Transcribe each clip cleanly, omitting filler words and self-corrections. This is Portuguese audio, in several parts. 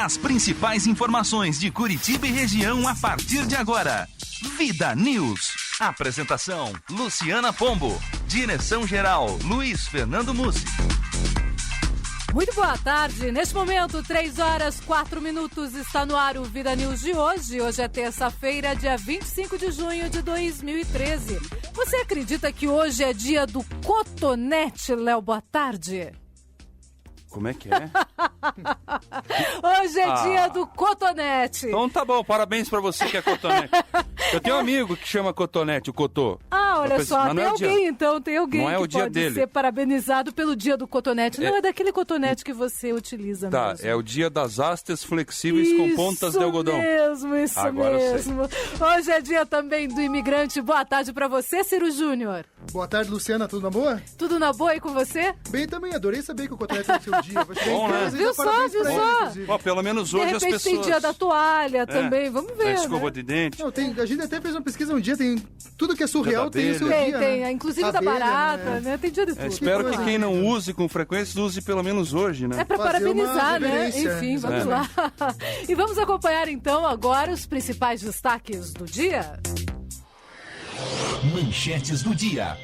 As principais informações de Curitiba e região a partir de agora. Vida News. Apresentação: Luciana Pombo. Direção-geral: Luiz Fernando Mussi. Muito boa tarde. Neste momento, 3h04, está no ar o Vida News de hoje. Hoje é terça-feira, dia 25 de junho de 2013. Você acredita que hoje é dia do cotonete, Léo? Boa tarde. Como é que é? Hoje é dia do cotonete. Então tá bom, parabéns pra você que é cotonete. Eu tenho um amigo que chama cotonete, o Cotô. Ah, olha só, tem alguém então, tem alguém não é que o dia pode dele. Ser parabenizado pelo dia do cotonete. Não é daquele cotonete que você utiliza tá, mesmo. É o dia das hastes flexíveis com pontas de algodão. Isso Agora mesmo. Hoje é dia também do imigrante. Boa tarde pra você, Ciro Júnior. Boa tarde, Luciana. Tudo na boa? Tudo na boa e com você? Bem também, adorei saber que o cotonete é o seu dia. Bom, né? Viu só? Ó, pelo menos hoje as pessoas... tem dia da toalha também, vamos ver, da escova de dente. Não, a gente até fez uma pesquisa um dia, tem tudo que é surreal tem o seu dia, Tem, né? inclusive Abelha, da barata, né? Tem dia de tudo. Espero que quem não use com frequência, use pelo menos hoje, né? É pra fazer parabenizar, né? reverência. Enfim, vamos lá. E vamos acompanhar então agora os principais destaques do dia. Manchetes do dia.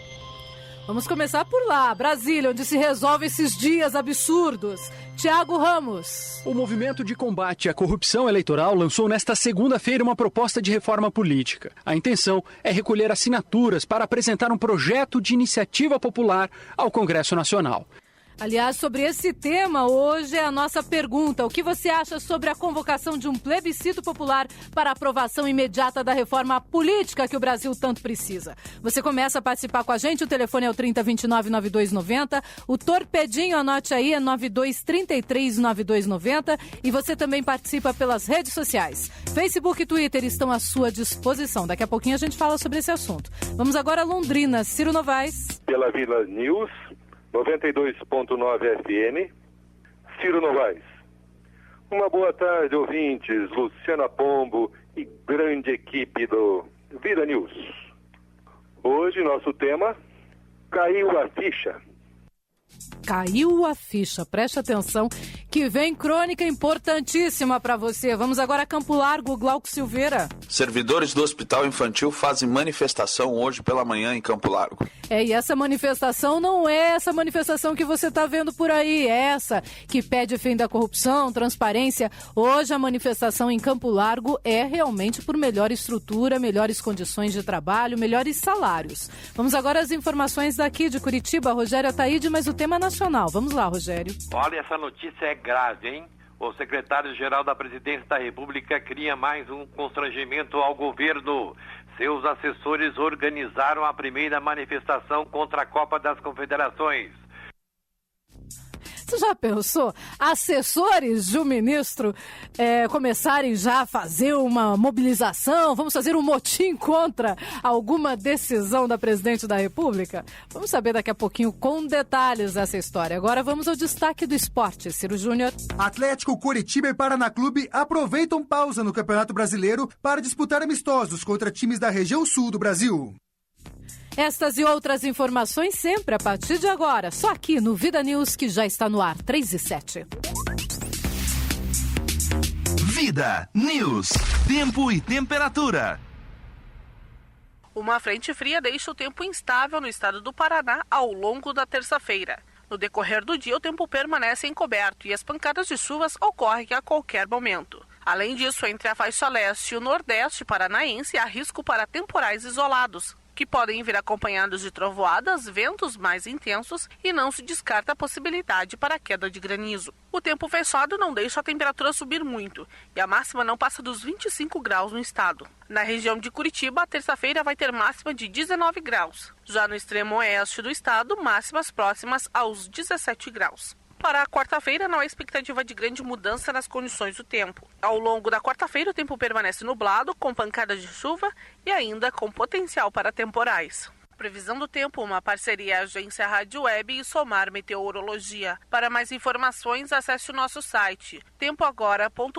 Vamos começar por lá, Brasília, onde se resolve esses dias absurdos. Tiago Ramos. O Movimento de Combate à Corrupção Eleitoral lançou nesta segunda-feira uma proposta de reforma política. A intenção é recolher assinaturas para apresentar um projeto de iniciativa popular ao Congresso Nacional. Aliás, sobre esse tema, hoje é a nossa pergunta. O que você acha sobre a convocação de um plebiscito popular para a aprovação imediata da reforma política que o Brasil tanto precisa? Você começa a participar com a gente, o telefone é o 3029-9290, o torpedinho, anote aí, é 9233-9290 e você também participa pelas redes sociais. Facebook e Twitter estão à sua disposição. Daqui a pouquinho a gente fala sobre esse assunto. Vamos agora a Londrina. Ciro Novaes. Pela Vida News, 92.9 FM, Ciro Novaes. Uma boa tarde, ouvintes, Luciana Pombo e grande equipe do Vida News. Hoje nosso tema, caiu a ficha. Caiu a ficha, preste atenção que vem crônica importantíssima para você. Vamos agora a Campo Largo, Glauco Silveira. Servidores do Hospital Infantil fazem manifestação hoje pela manhã em Campo Largo. E essa manifestação não é essa manifestação que você está vendo por aí, é essa que pede fim da corrupção, transparência. Hoje a manifestação em Campo Largo é realmente por melhor estrutura, melhores condições de trabalho, melhores salários. Vamos agora às informações daqui de Curitiba, Rogério Ataíde, mas o tema nacional. Vamos lá, Rogério. Olha, essa notícia é grave, hein? O secretário-geral da Presidência da República cria mais um constrangimento ao governo. Seus assessores organizaram a primeira manifestação contra a Copa das Confederações. Você já pensou? Assessores de um ministro começarem já a fazer uma mobilização? Vamos fazer um motim contra alguma decisão da Presidente da República? Vamos saber daqui a pouquinho com detalhes dessa história. Agora vamos ao destaque do esporte. Ciro Júnior. Atlético, Curitiba e Paraná Clube aproveitam pausa no Campeonato Brasileiro para disputar amistosos contra times da região sul do Brasil. Estas e outras informações sempre a partir de agora, só aqui no Vida News, que já está no ar, 3h07. Vida News. Tempo e temperatura. Uma frente fria deixa o tempo instável no estado do Paraná ao longo da terça-feira. No decorrer do dia, o tempo permanece encoberto e as pancadas de chuvas ocorrem a qualquer momento. Além disso, entre a faixa leste e o nordeste paranaense, há risco para temporais isolados, que podem vir acompanhados de trovoadas, ventos mais intensos e não se descarta a possibilidade para a queda de granizo. O tempo fechado não deixa a temperatura subir muito e a máxima não passa dos 25 graus no estado. Na região de Curitiba, a terça-feira vai ter máxima de 19 graus. Já no extremo oeste do estado, máximas próximas aos 17 graus. Para a quarta-feira, não há expectativa de grande mudança nas condições do tempo. Ao longo da quarta-feira, o tempo permanece nublado, com pancadas de chuva e ainda com potencial para temporais. Previsão do tempo, uma parceria Agência Rádio Web e Somar Meteorologia. Para mais informações, acesse o nosso site tempoagora.com.br.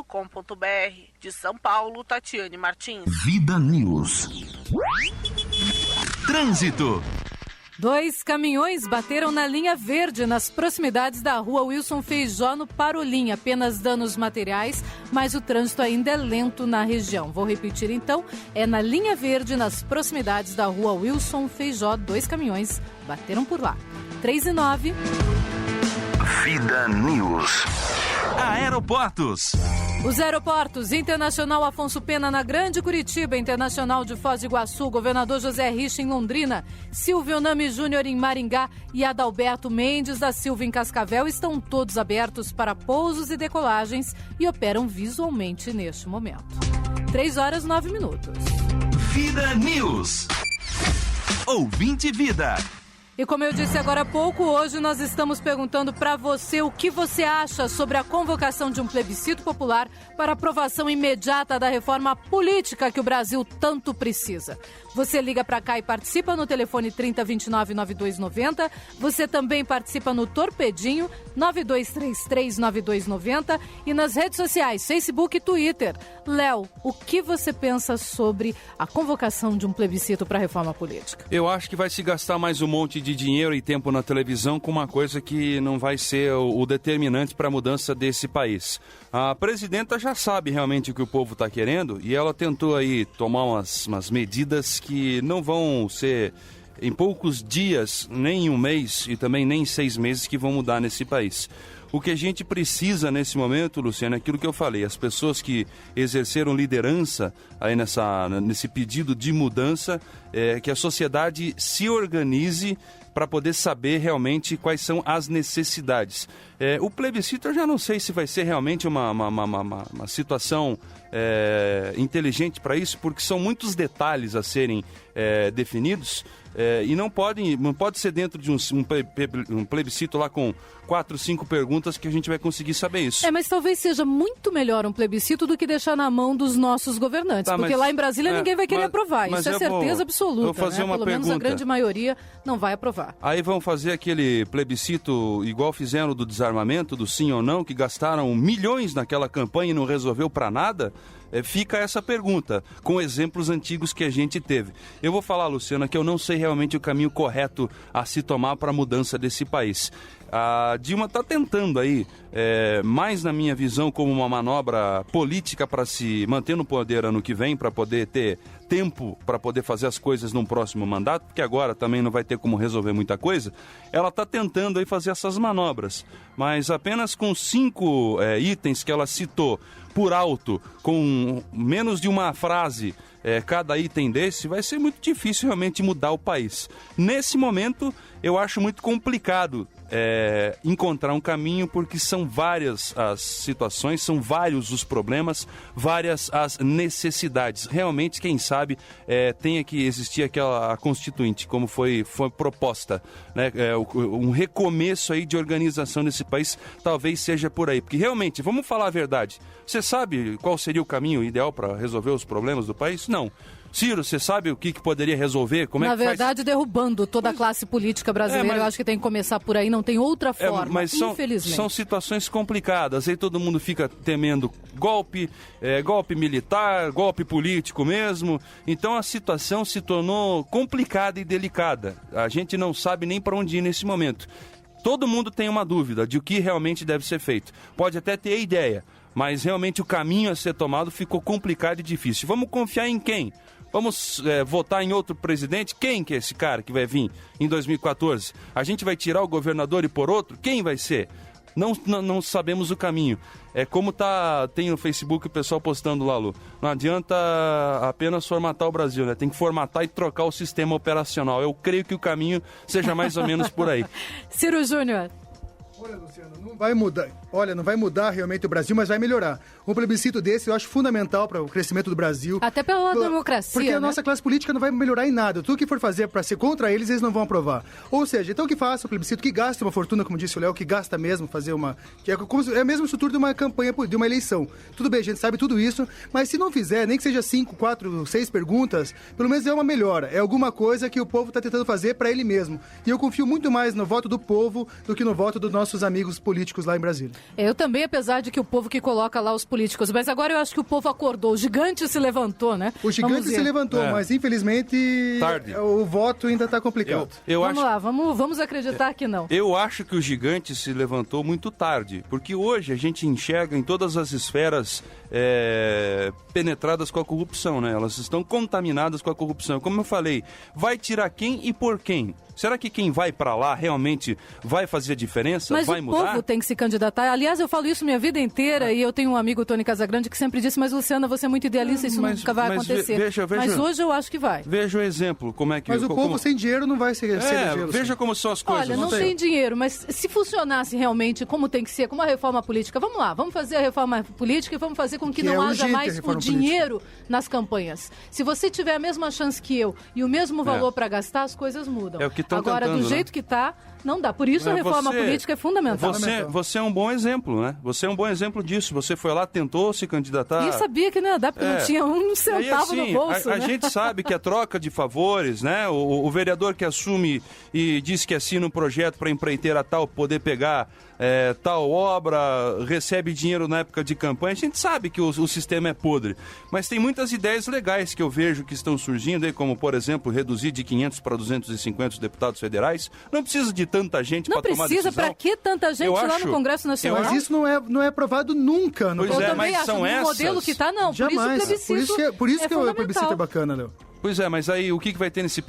De São Paulo, Tatiane Martins. Vida News. Trânsito. 2 caminhões bateram na linha verde nas proximidades da rua Wilson Feijó, no Parolim. Apenas danos materiais, mas o trânsito ainda é lento na região. Vou repetir então, é na linha verde, nas proximidades da rua Wilson Feijó. 2 caminhões bateram por lá. 3:09. Vida News. Aeroportos. Os aeroportos: Internacional Afonso Pena na Grande Curitiba, Internacional de Foz do Iguaçu, Governador José Richa em Londrina, Silvio Nami Júnior em Maringá e Adalberto Mendes da Silva em Cascavel estão todos abertos para pousos e decolagens e operam visualmente neste momento. 3:09. Vida News. Ouvinte Vida. E como eu disse agora há pouco, hoje nós estamos perguntando para você o que você acha sobre a convocação de um plebiscito popular para aprovação imediata da reforma política que o Brasil tanto precisa. Você liga para cá e participa no telefone 3029-9290. Você também participa no Torpedinho 9233-9290 e nas redes sociais, Facebook e Twitter. Léo, o que você pensa sobre a convocação de um plebiscito para a reforma política? Eu acho que vai se gastar mais um monte de dinheiro e tempo na televisão com uma coisa que não vai ser o determinante para a mudança desse país. A presidenta já sabe realmente o que o povo está querendo e ela tentou aí tomar umas medidas que não vão ser em poucos dias, nem em um mês e também nem em 6 meses que vão mudar nesse país. O que a gente precisa nesse momento, Luciano, é aquilo que eu falei, as pessoas que exerceram liderança aí nesse pedido de mudança, que a sociedade se organize para poder saber realmente quais são as necessidades. O plebiscito eu já não sei se vai ser realmente uma situação inteligente para isso, porque são muitos detalhes a serem definidos e não pode ser dentro de um plebiscito lá com 4, 5 perguntas que a gente vai conseguir saber isso. Mas talvez seja muito melhor um plebiscito do que deixar na mão dos nossos governantes, porque lá em Brasília ninguém vai querer aprovar, isso é certeza absoluta. Vou fazer uma Pelo pergunta. menos a grande maioria não vai aprovar. Aí vão fazer aquele plebiscito igual fizeram do desarmamento, do sim ou não, que gastaram milhões naquela campanha e não resolveu para nada? Fica essa pergunta, com exemplos antigos que a gente teve. Eu vou falar, Luciana, que eu não sei realmente o caminho correto a se tomar para a mudança desse país. A Dilma está tentando aí, mais na minha visão, como uma manobra política para se manter no poder ano que vem, para poder ter tempo para poder fazer as coisas num próximo mandato, porque agora também não vai ter como resolver muita coisa. Ela está tentando aí fazer essas manobras, mas apenas com 5 itens que ela citou por alto, com menos de uma frase cada item desse, vai ser muito difícil realmente mudar o país. Nesse momento, eu acho muito complicado encontrar um caminho, porque são várias as situações, são vários os problemas, várias as necessidades. Realmente, quem sabe, tenha que existir aquela constituinte, como foi proposta, né? Um recomeço aí de organização desse país, talvez seja por aí. Porque realmente, vamos falar a verdade, você sabe qual seria o caminho ideal para resolver os problemas do país? Não. Ciro, você sabe o que poderia resolver? Na verdade, derrubando toda a classe política brasileira, eu acho que tem que começar por aí, não tem outra forma, infelizmente. São situações complicadas, aí todo mundo fica temendo golpe militar, golpe político mesmo, então a situação se tornou complicada e delicada, a gente não sabe nem para onde ir nesse momento. Todo mundo tem uma dúvida de o que realmente deve ser feito, pode até ter ideia, mas realmente o caminho a ser tomado ficou complicado e difícil. Vamos confiar em quem? Vamos votar em outro presidente? Quem que é esse cara que vai vir em 2014? A gente vai tirar o governador e pôr outro? Quem vai ser? Não sabemos o caminho. É como tem no Facebook o pessoal postando lá, Lu. Não adianta apenas formatar o Brasil, né? Tem que formatar e trocar o sistema operacional. Eu creio que o caminho seja mais ou menos por aí. Ciro Júnior. Olha, Luciano, não vai mudar. Não vai mudar realmente o Brasil, mas vai melhorar. Um plebiscito desse eu acho fundamental para o crescimento do Brasil. Até pela democracia, porque a nossa classe política não vai melhorar em nada. Tudo que for fazer para ser contra eles não vão aprovar. Ou seja, então que faça o plebiscito, que gaste uma fortuna, como disse o Léo, que gasta mesmo fazer uma... É a mesma estrutura de uma campanha, de uma eleição. Tudo bem, a gente sabe tudo isso, mas se não fizer, nem que seja 5, 4, 6 perguntas, pelo menos é uma melhora. É alguma coisa que o povo está tentando fazer para ele mesmo. E eu confio muito mais no voto do povo do que no voto dos nossos nossos amigos políticos lá em Brasília. Eu também, apesar de que o povo que coloca lá os políticos, mas agora eu acho que o povo acordou, o gigante se levantou, né? O gigante se levantou, mas infelizmente tarde. O voto ainda está complicado. Vamos acreditar que não. Eu acho que o gigante se levantou muito tarde, porque hoje a gente enxerga em todas as esferas penetradas com a corrupção, né? Elas estão contaminadas com a corrupção. Como eu falei, vai tirar quem e por quem? Será que quem vai para lá realmente vai fazer a diferença? Mas vai o mudar? povo tem que se candidatar. Aliás, eu falo isso minha vida inteira e eu tenho um amigo, Tony Casagrande, que sempre disse, mas Luciana, você é muito idealista, isso nunca vai acontecer. Mas hoje eu acho que vai. Veja o exemplo, como é que... Mas o povo sem dinheiro não vai ser eleger. Veja como são as coisas. Olha, não tem dinheiro, mas se funcionasse realmente como tem que ser, como a reforma política, vamos lá, vamos fazer a reforma política e vamos fazer com que não haja mais o dinheiro nas campanhas. Se você tiver a mesma chance que eu e o mesmo valor para gastar, as coisas mudam. É o que estão Agora, tentando, do jeito que tá, não dá. Por isso a reforma política é fundamental. Você é um bom exemplo, né? Você é um bom exemplo disso. Você foi lá, tentou se candidatar. E sabia que não ia dar, porque não tinha um centavo no bolso. A gente sabe que a troca de favores, né? O vereador que assume e diz que assina um projeto para empreiteira tal poder pegar tal obra, recebe dinheiro na época de campanha. A gente sabe que o sistema é podre. Mas tem muitas ideias legais que eu vejo que estão surgindo, aí, como, por exemplo, reduzir de 500 para 250 os deputados federais. Não precisa de tanta gente para tomar decisão. Não precisa, para que tanta gente lá no Congresso Nacional? Mas isso não é aprovado nunca. Pois é, mas são essas. No modelo que está, não. Jamais. Por isso que o plebiscito é bacana, Léo. Pois é, mas aí o que vai ter nesse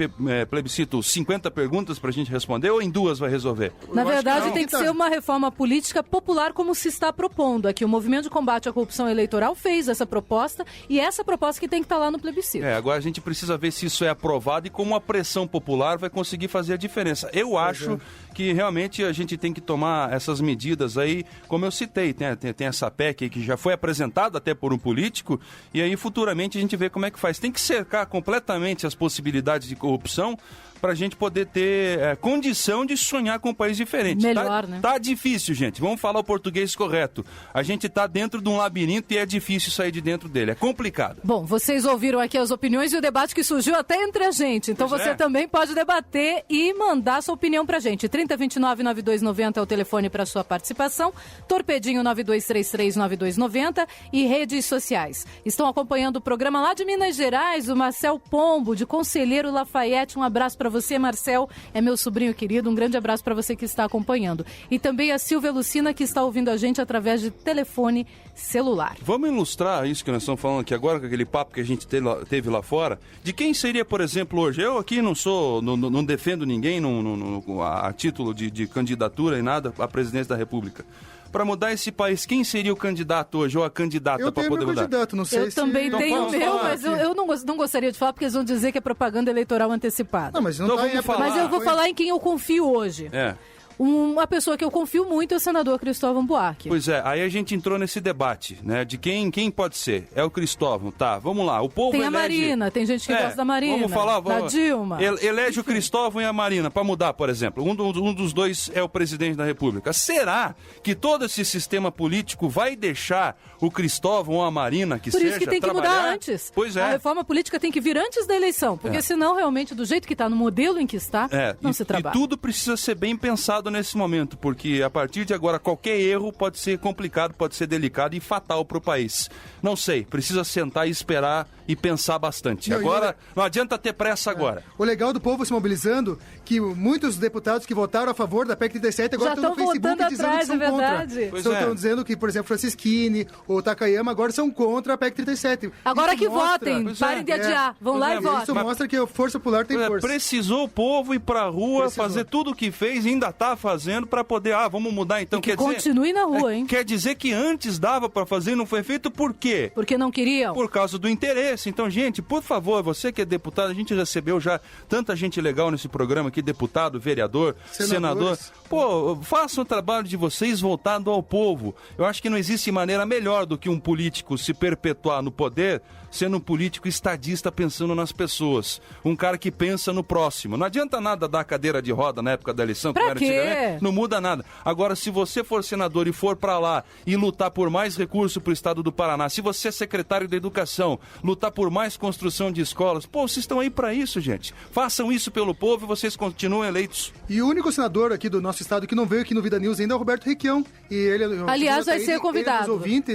plebiscito? 50 perguntas pra gente responder ou em 2 vai resolver? Na verdade, tem que ser uma reforma política popular como se está propondo. Aqui o Movimento de Combate à Corrupção Eleitoral fez essa proposta e essa proposta que tem que estar lá no plebiscito. Agora a gente precisa ver se isso é aprovado e como a pressão popular vai conseguir fazer a diferença. Eu acho que realmente a gente tem que tomar essas medidas aí, como eu citei, tem essa PEC aí que já foi apresentada até por um político e aí futuramente a gente vê como é que faz. Tem que cercar completamente as possibilidades de corrupção para a gente poder ter condição de sonhar com um país diferente. Melhor, né? Tá difícil, gente. Vamos falar o português correto. A gente tá dentro de um labirinto e é difícil sair de dentro dele. É complicado. Bom, vocês ouviram aqui as opiniões e o debate que surgiu até entre a gente. Então você também pode debater e mandar sua opinião pra gente. 3029-9290 é o telefone para sua participação. Torpedinho 9233-9290 e redes sociais. Estão acompanhando o programa lá de Minas Gerais, o Marcel Pombo, de Conselheiro Lafayette. Um abraço para você, Marcel, é meu sobrinho querido, um grande abraço para você que está acompanhando. E também a Silvia Lucina, que está ouvindo a gente através de telefone celular. Vamos ilustrar isso que nós estamos falando aqui agora, com aquele papo que a gente teve lá fora, de quem seria, por exemplo, hoje, eu aqui não defendo ninguém a título de candidatura e nada à presidência da República. Para mudar esse país, quem seria o candidato hoje ou a candidata para poder mudar? Candidato, não sei eu também tenho o meu, mas eu não gostaria de falar porque eles vão dizer que é propaganda eleitoral antecipada. Não, mas não então tá mas eu vou falar em quem eu confio hoje. Uma pessoa que eu confio muito é o senador Cristóvão Buarque. Pois é, aí a gente entrou nesse debate, né? De quem pode ser. É o Cristóvão, tá, vamos lá. O povo tem a Marina, tem gente que gosta da Marina. Vamos falar, da Dilma. Elege o Cristóvão e a Marina para mudar, por exemplo. Um dos dois é o presidente da República. Será que todo esse sistema político vai deixar o Cristóvão ou a Marina que seja Por isso que tem que mudar antes. Pois é. A reforma política tem que vir antes da eleição, porque senão realmente do jeito que está, no modelo em que está, não se trabalha. E tudo precisa ser bem pensado nesse momento, porque a partir de agora qualquer erro pode ser complicado, pode ser delicado e fatal para o país. Não sei, precisa sentar e esperar e pensar bastante. Não adianta ter pressa agora. O legal do povo se mobilizando, que muitos deputados que votaram a favor da PEC 37 agora estão no Facebook dizendo que são contra. Estão dizendo que, por exemplo, Francisquini ou Takayama agora são contra a PEC 37. Agora que votem, parem de adiar, vão lá e votem. Isso mostra que a força popular tem força. Precisou o povo ir pra rua, fazer tudo o que fez e ainda está fazendo para poder, vamos mudar então. Que continue na rua, hein? Quer dizer que antes dava para fazer e não foi feito por quê? Porque não queriam. Por causa do interesse. Então, gente, por favor, você que é deputado, a gente recebeu já tanta gente legal nesse programa aqui, deputado, vereador, senador. Pô, façam o trabalho de vocês voltado ao povo. Eu acho que não existe maneira melhor do que um político se perpetuar no poder sendo um político estadista pensando nas pessoas. Um cara que pensa no próximo. Não adianta nada dar cadeira de roda na época da eleição, pra quê? né? Não muda nada. Agora, se você for senador e for para lá e lutar por mais recurso para o estado do Paraná, se você é secretário da Educação, lutar por mais construção de escolas, pô, vocês estão aí para isso, gente. Façam isso pelo povo e vocês continuam eleitos. E o único senador aqui do nosso estado que não veio aqui no Vida News ainda é o Roberto Requião. E ele, aliás, vai ser convidado. Ouvinte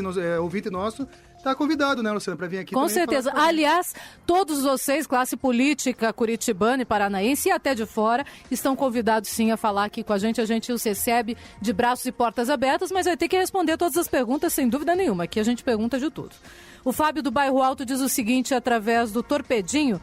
nosso. Está convidado, né, Luciana, para vir aqui. Com certeza. Aliás, todos vocês, classe política curitibana e paranaense e até de fora, estão convidados sim a falar aqui com a gente. A gente os recebe de braços e portas abertas, mas vai ter que responder todas as perguntas, sem dúvida nenhuma. Aqui a gente pergunta de tudo. O Fábio do Bairro Alto diz o seguinte, através do Torpedinho,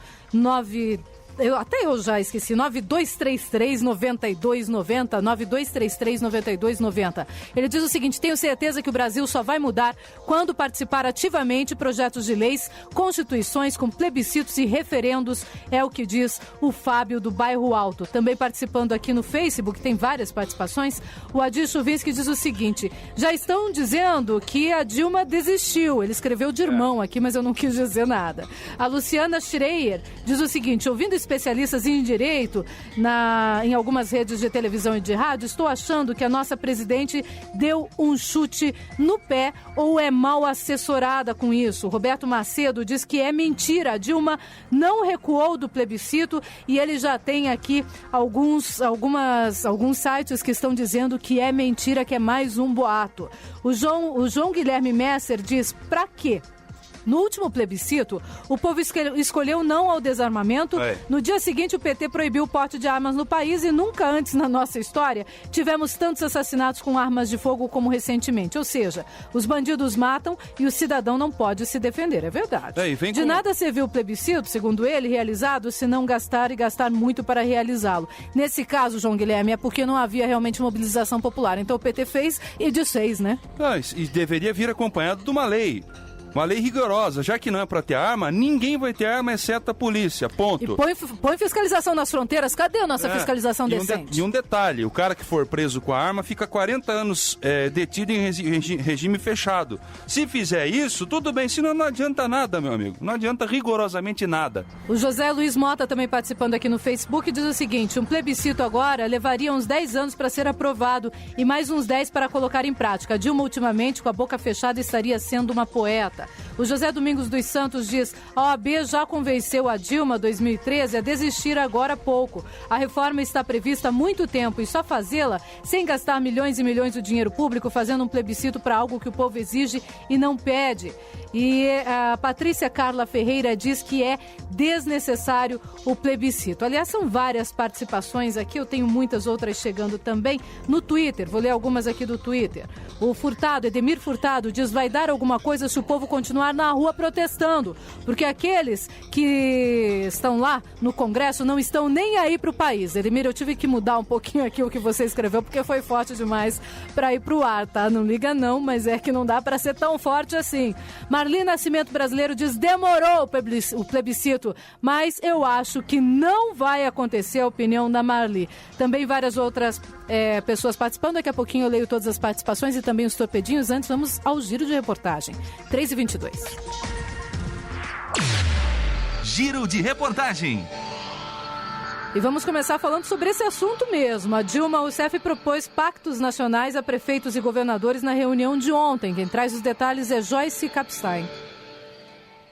eu já esqueci, 9233-9290, 9233-9290. Ele diz o seguinte, tenho certeza que o Brasil só vai mudar quando participar ativamente projetos de leis, constituições com plebiscitos e referendos, é o que diz o Fábio do Bairro Alto. Também participando aqui no Facebook, tem várias participações, o Adir Chuvinski diz o seguinte, já estão dizendo que a Dilma desistiu, ele escreveu de irmão aqui, mas eu não quis dizer nada. A Luciana Schreier diz o seguinte, ouvindo especialistas em direito em algumas redes de televisão e de rádio, estou achando que a nossa presidente deu um chute no pé ou é mal assessorada com isso. Roberto Macedo diz que é mentira. A Dilma não recuou do plebiscito e ele já tem aqui alguns sites que estão dizendo que é mentira, que é mais um boato. O João Guilherme Messer diz, pra quê? No último plebiscito, o povo escolheu não ao desarmamento. No dia seguinte, o PT proibiu o porte de armas no país e nunca antes na nossa história tivemos tantos assassinatos com armas de fogo como recentemente. Ou seja, os bandidos matam e o cidadão não pode se defender. É verdade. De nada serviu o plebiscito, segundo ele, realizado, se não gastar e gastar muito para realizá-lo. Nesse caso, João Guilherme, é porque não havia realmente mobilização popular. Então o PT fez e desfez, né? E deveria vir acompanhado de uma lei. Uma lei rigorosa, já que não é para ter arma, ninguém vai ter arma exceto a polícia, ponto. E põe fiscalização nas fronteiras, cadê a nossa fiscalização decente? E um detalhe, o cara que for preso com a arma fica 40 anos detido em regime fechado. Se fizer isso, tudo bem, senão não adianta nada, meu amigo, não adianta rigorosamente nada. O José Luiz Mota, também participando aqui no Facebook, diz o seguinte, um plebiscito agora levaria uns 10 anos para ser aprovado e mais uns 10 para colocar em prática. Dilma, ultimamente, com a boca fechada, estaria sendo uma poeta. O José Domingos dos Santos diz, a OAB já convenceu a Dilma, 2013, a desistir agora há pouco. A reforma está prevista há muito tempo e só fazê-la sem gastar milhões e milhões do dinheiro público, fazendo um plebiscito para algo que o povo exige e não pede. E a Patrícia Carla Ferreira diz que é desnecessário o plebiscito. Aliás, são várias participações aqui, eu tenho muitas outras chegando também no Twitter. Vou ler algumas aqui do Twitter. O Furtado, Edemir Furtado, diz, vai dar alguma coisa se o povo continuar na rua protestando, porque aqueles que estão lá no Congresso não estão nem aí para o país. Edemir, eu tive que mudar um pouquinho aqui o que você escreveu, porque foi forte demais para ir para o ar, tá? Não liga não, mas é que não dá para ser tão forte assim. Marli Nascimento Brasileiro diz, demorou o plebiscito, mas eu acho que não vai acontecer, a opinião da Marli. Também várias outras pessoas participando, daqui a pouquinho eu leio todas as participações e também os torpedinhos. Antes, vamos ao giro de reportagem. 3h22. Giro de reportagem. E vamos começar falando sobre esse assunto mesmo. A Dilma Rousseff propôs pactos nacionais a prefeitos e governadores na reunião de ontem. Quem traz os detalhes é Joyce Kapstein.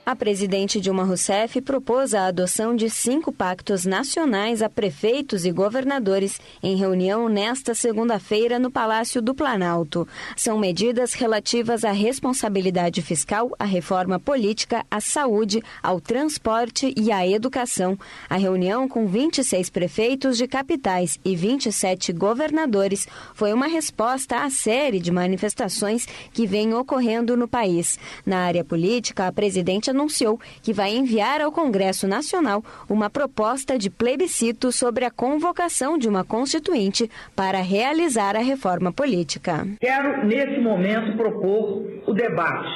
A presidente Dilma Rousseff propôs a adoção de 5 pactos nacionais a prefeitos e governadores em reunião nesta segunda-feira no Palácio do Planalto. São medidas relativas à responsabilidade fiscal, à reforma política, à saúde, ao transporte e à educação. A reunião com 26 prefeitos de capitais e 27 governadores foi uma resposta à série de manifestações que vem ocorrendo no país. Na área política, a presidente anunciou que vai enviar ao Congresso Nacional uma proposta de plebiscito sobre a convocação de uma constituinte para realizar a reforma política. Quero, nesse momento, propor o debate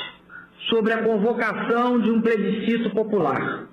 sobre a convocação de um plebiscito popular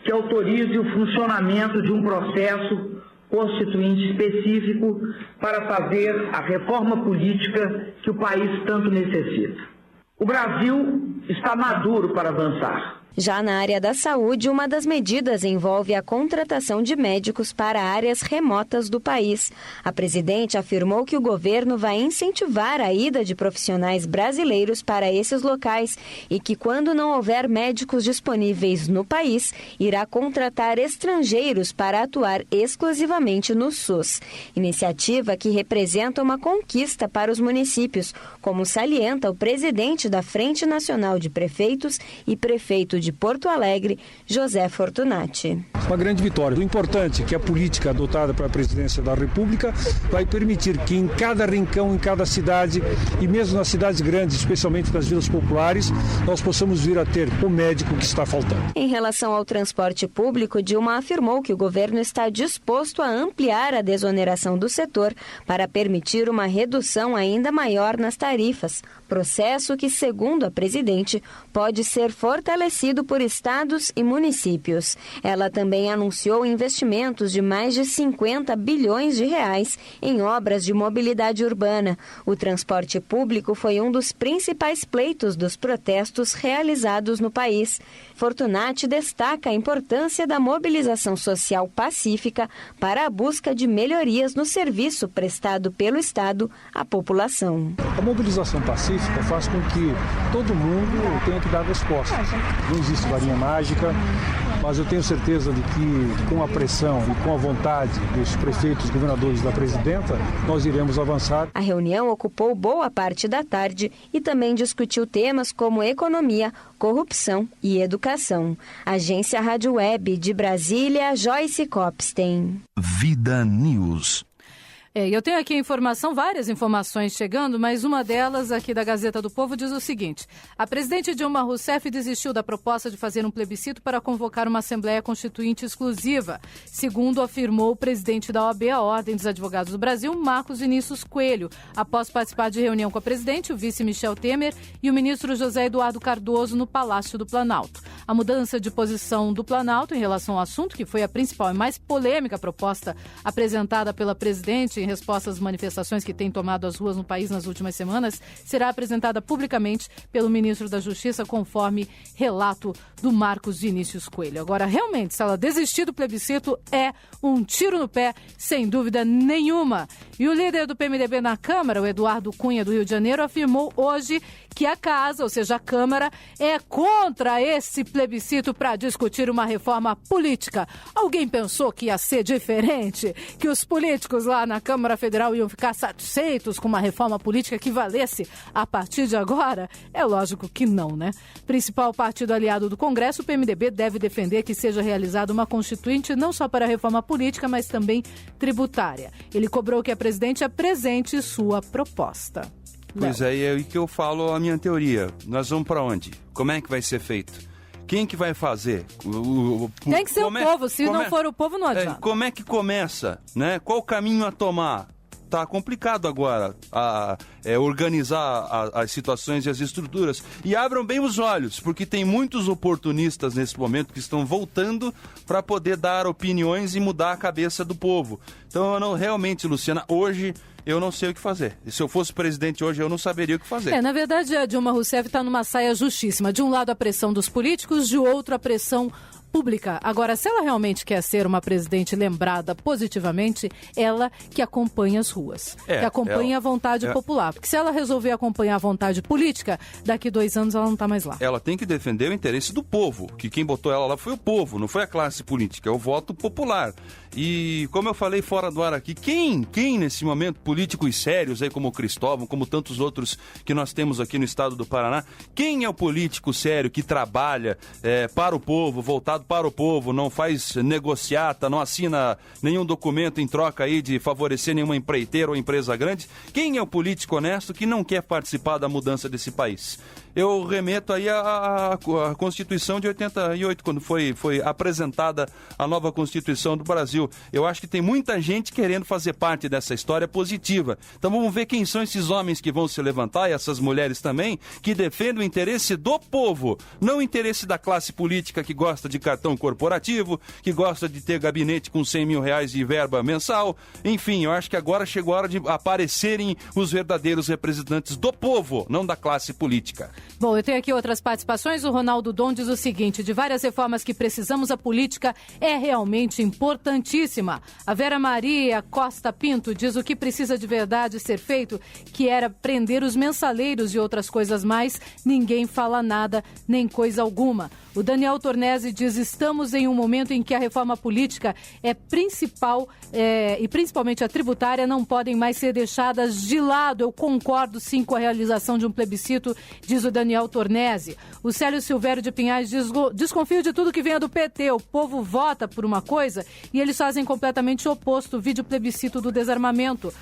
que autorize o funcionamento de um processo constituinte específico para fazer a reforma política que o país tanto necessita. O Brasil está maduro para avançar. Já na área da saúde, uma das medidas envolve a contratação de médicos para áreas remotas do país. A presidente afirmou que o governo vai incentivar a ida de profissionais brasileiros para esses locais e que, quando não houver médicos disponíveis no país, irá contratar estrangeiros para atuar exclusivamente no SUS. Iniciativa que representa uma conquista para os municípios, como salienta o presidente da Frente Nacional de Prefeitos e prefeito de Porto Alegre, José Fortunati. Uma grande vitória. O importante é que a política adotada pela presidência da República vai permitir que em cada rincão, em cada cidade e mesmo nas cidades grandes, especialmente nas vilas populares, nós possamos vir a ter o médico que está faltando. Em relação ao transporte público, Dilma afirmou que o governo está disposto a ampliar a desoneração do setor para permitir uma redução ainda maior nas tarifas, processo que, segundo a presidente, pode ser fortalecido por estados e municípios. Ela também anunciou investimentos de mais de 50 bilhões de reais em obras de mobilidade urbana. O transporte público foi um dos principais pleitos dos protestos realizados no país. Fortunati destaca a importância da mobilização social pacífica para a busca de melhorias no serviço prestado pelo Estado à população. A mobilização pacífica faz com que todo mundo tenha que dar resposta. Não existe varinha mágica, mas eu tenho certeza de que com a pressão e com a vontade dos prefeitos e governadores da presidenta, nós iremos avançar. A reunião ocupou boa parte da tarde e também discutiu temas como economia, corrupção e educação. Agência Rádio Web de Brasília, Joyce Kopstein. Vida News. Eu tenho aqui várias informações chegando, mas uma delas aqui da Gazeta do Povo diz o seguinte: a presidente Dilma Rousseff desistiu da proposta de fazer um plebiscito para convocar uma Assembleia Constituinte exclusiva, segundo afirmou o presidente da OAB, a Ordem dos Advogados do Brasil, Marcos Vinícius Coelho, após participar de reunião com a presidente, o vice Michel Temer e o ministro José Eduardo Cardoso no Palácio do Planalto. A mudança de posição do Planalto em relação ao assunto, que foi a principal e mais polêmica proposta apresentada pela presidente em resposta às manifestações que têm tomado as ruas no país nas últimas semanas, será apresentada publicamente pelo ministro da Justiça, conforme relato do Marcos Vinícius Coelho. Agora, realmente, se ela desistir do plebiscito, é um tiro no pé, sem dúvida nenhuma. E o líder do PMDB na Câmara, o Eduardo Cunha, do Rio de Janeiro, afirmou hoje que a Casa, ou seja, a Câmara, é contra esse plebiscito para discutir uma reforma política. Alguém pensou que ia ser diferente? Que os políticos lá na Câmara Federal iam ficar satisfeitos com uma reforma política que valesse a partir de agora? É lógico que não, né? Principal partido aliado do Congresso, o PMDB deve defender que seja realizada uma constituinte não só para a reforma política, mas também tributária. Ele cobrou que a presidente apresente sua proposta. Pois é, e é aí que eu falo a minha teoria. Nós vamos para onde? Como é que vai ser feito? Quem que vai fazer? Tem que ser o povo, se não for o povo não adianta. Como é que começa, né? Qual o caminho a tomar? Tá complicado agora organizar as situações e as estruturas. E abram bem os olhos, porque tem muitos oportunistas nesse momento que estão voltando para poder dar opiniões e mudar a cabeça do povo. Então, realmente, Luciana, hoje eu não sei o que fazer. E se eu fosse presidente hoje, eu não saberia o que fazer. Na verdade, a Dilma Rousseff está numa saia justíssima. De um lado, a pressão dos políticos, de outro, a pressão pública. Agora, se ela realmente quer ser uma presidente lembrada positivamente, ela que acompanha as ruas, que acompanha a vontade popular. Porque se ela resolver acompanhar a vontade política, daqui 2 anos ela não está mais lá. Ela tem que defender o interesse do povo, que quem botou ela lá foi o povo, não foi a classe política, é o voto popular. E como eu falei fora do ar aqui, quem nesse momento, políticos sérios aí como o Cristóvão, como tantos outros que nós temos aqui no estado do Paraná, quem é o político sério que trabalha para o povo, voltado para o povo, não faz negociata, não assina nenhum documento em troca aí de favorecer nenhuma empreiteira ou empresa grande? Quem é o político honesto que não quer participar da mudança desse país? Eu remeto aí à Constituição de 88, quando foi apresentada a nova Constituição do Brasil. Eu acho que tem muita gente querendo fazer parte dessa história positiva. Então vamos ver quem são esses homens que vão se levantar, e essas mulheres também, que defendem o interesse do povo, não o interesse da classe política que gosta de cartão corporativo, que gosta de ter gabinete com 100 mil reais de verba mensal. Enfim, eu acho que agora chegou a hora de aparecerem os verdadeiros representantes do povo, não da classe política. Bom, eu tenho aqui outras participações. O Ronaldo Dom diz o seguinte: de várias reformas que precisamos, a política é realmente importantíssima. A Vera Maria Costa Pinto diz o que precisa de verdade ser feito, que era prender os mensaleiros e outras coisas mais. Ninguém fala nada, nem coisa alguma. O Daniel Tornese diz: estamos em um momento em que a reforma política é principal e principalmente a tributária não podem mais ser deixadas de lado. Eu concordo sim com a realização de um plebiscito, diz o Daniel Tornese. O Célio Silvério de Pinhais diz: desconfio de tudo que venha do PT. O povo vota por uma coisa e eles fazem completamente o oposto. Vídeo plebiscito do desarmamento.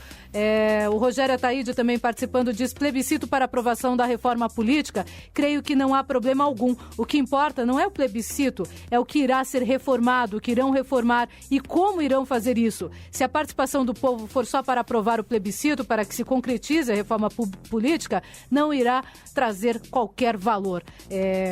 O Rogério Ataíde também participando diz: plebiscito para aprovação da reforma política, creio que não há problema algum. O que importa não é o plebiscito, é o que irá ser reformado, o que irão reformar e como irão fazer isso. Se a participação do povo for só para aprovar o plebiscito, para que se concretize a reforma política, não irá trazer qualquer valor.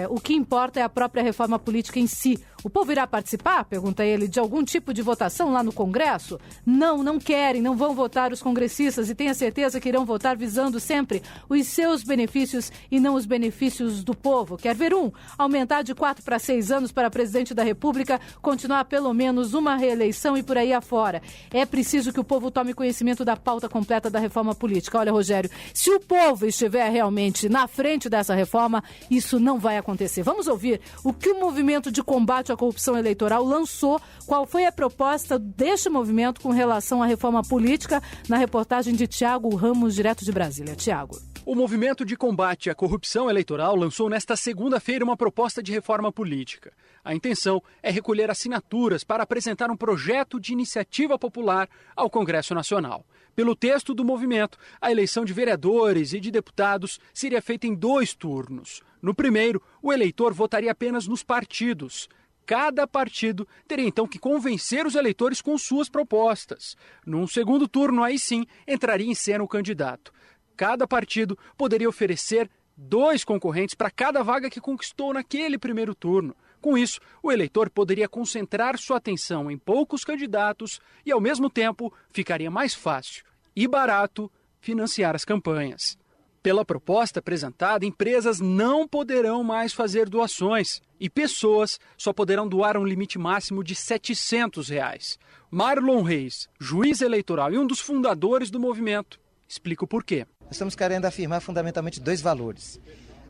O que importa é a própria reforma política em si. O povo irá participar, pergunta ele, de algum tipo de votação lá no Congresso? Não querem, não vão votar os congressistas e tenha certeza que irão votar visando sempre os seus benefícios e não os benefícios do povo. Quer ver aumentar de 4 para 6 anos para presidente da República, continuar pelo menos uma reeleição e por aí afora. É preciso que o povo tome conhecimento da pauta completa da reforma política. Olha, Rogério, se o povo estiver realmente na frente dessa reforma, isso não vai acontecer. Vamos ouvir o que o movimento de combate à corrupção eleitoral lançou, qual foi a proposta deste movimento com relação à reforma política, na reportagem de Tiago Ramos, direto de Brasília. Tiago. O movimento de combate à corrupção eleitoral lançou nesta segunda-feira uma proposta de reforma política. A intenção é recolher assinaturas para apresentar um projeto de iniciativa popular ao Congresso Nacional. Pelo texto do movimento, a eleição de vereadores e de deputados seria feita em 2 turnos. No primeiro, o eleitor votaria apenas nos partidos. Cada partido teria então que convencer os eleitores com suas propostas. Num segundo turno, aí sim, entraria em cena o candidato. Cada partido poderia oferecer 2 concorrentes para cada vaga que conquistou naquele primeiro turno. Com isso, o eleitor poderia concentrar sua atenção em poucos candidatos e, ao mesmo tempo, ficaria mais fácil e barato financiar as campanhas. Pela proposta apresentada, empresas não poderão mais fazer doações e pessoas só poderão doar um limite máximo de R$ 700. Marlon Reis, juiz eleitoral e um dos fundadores do movimento, explica o porquê. Estamos querendo afirmar fundamentalmente 2 valores.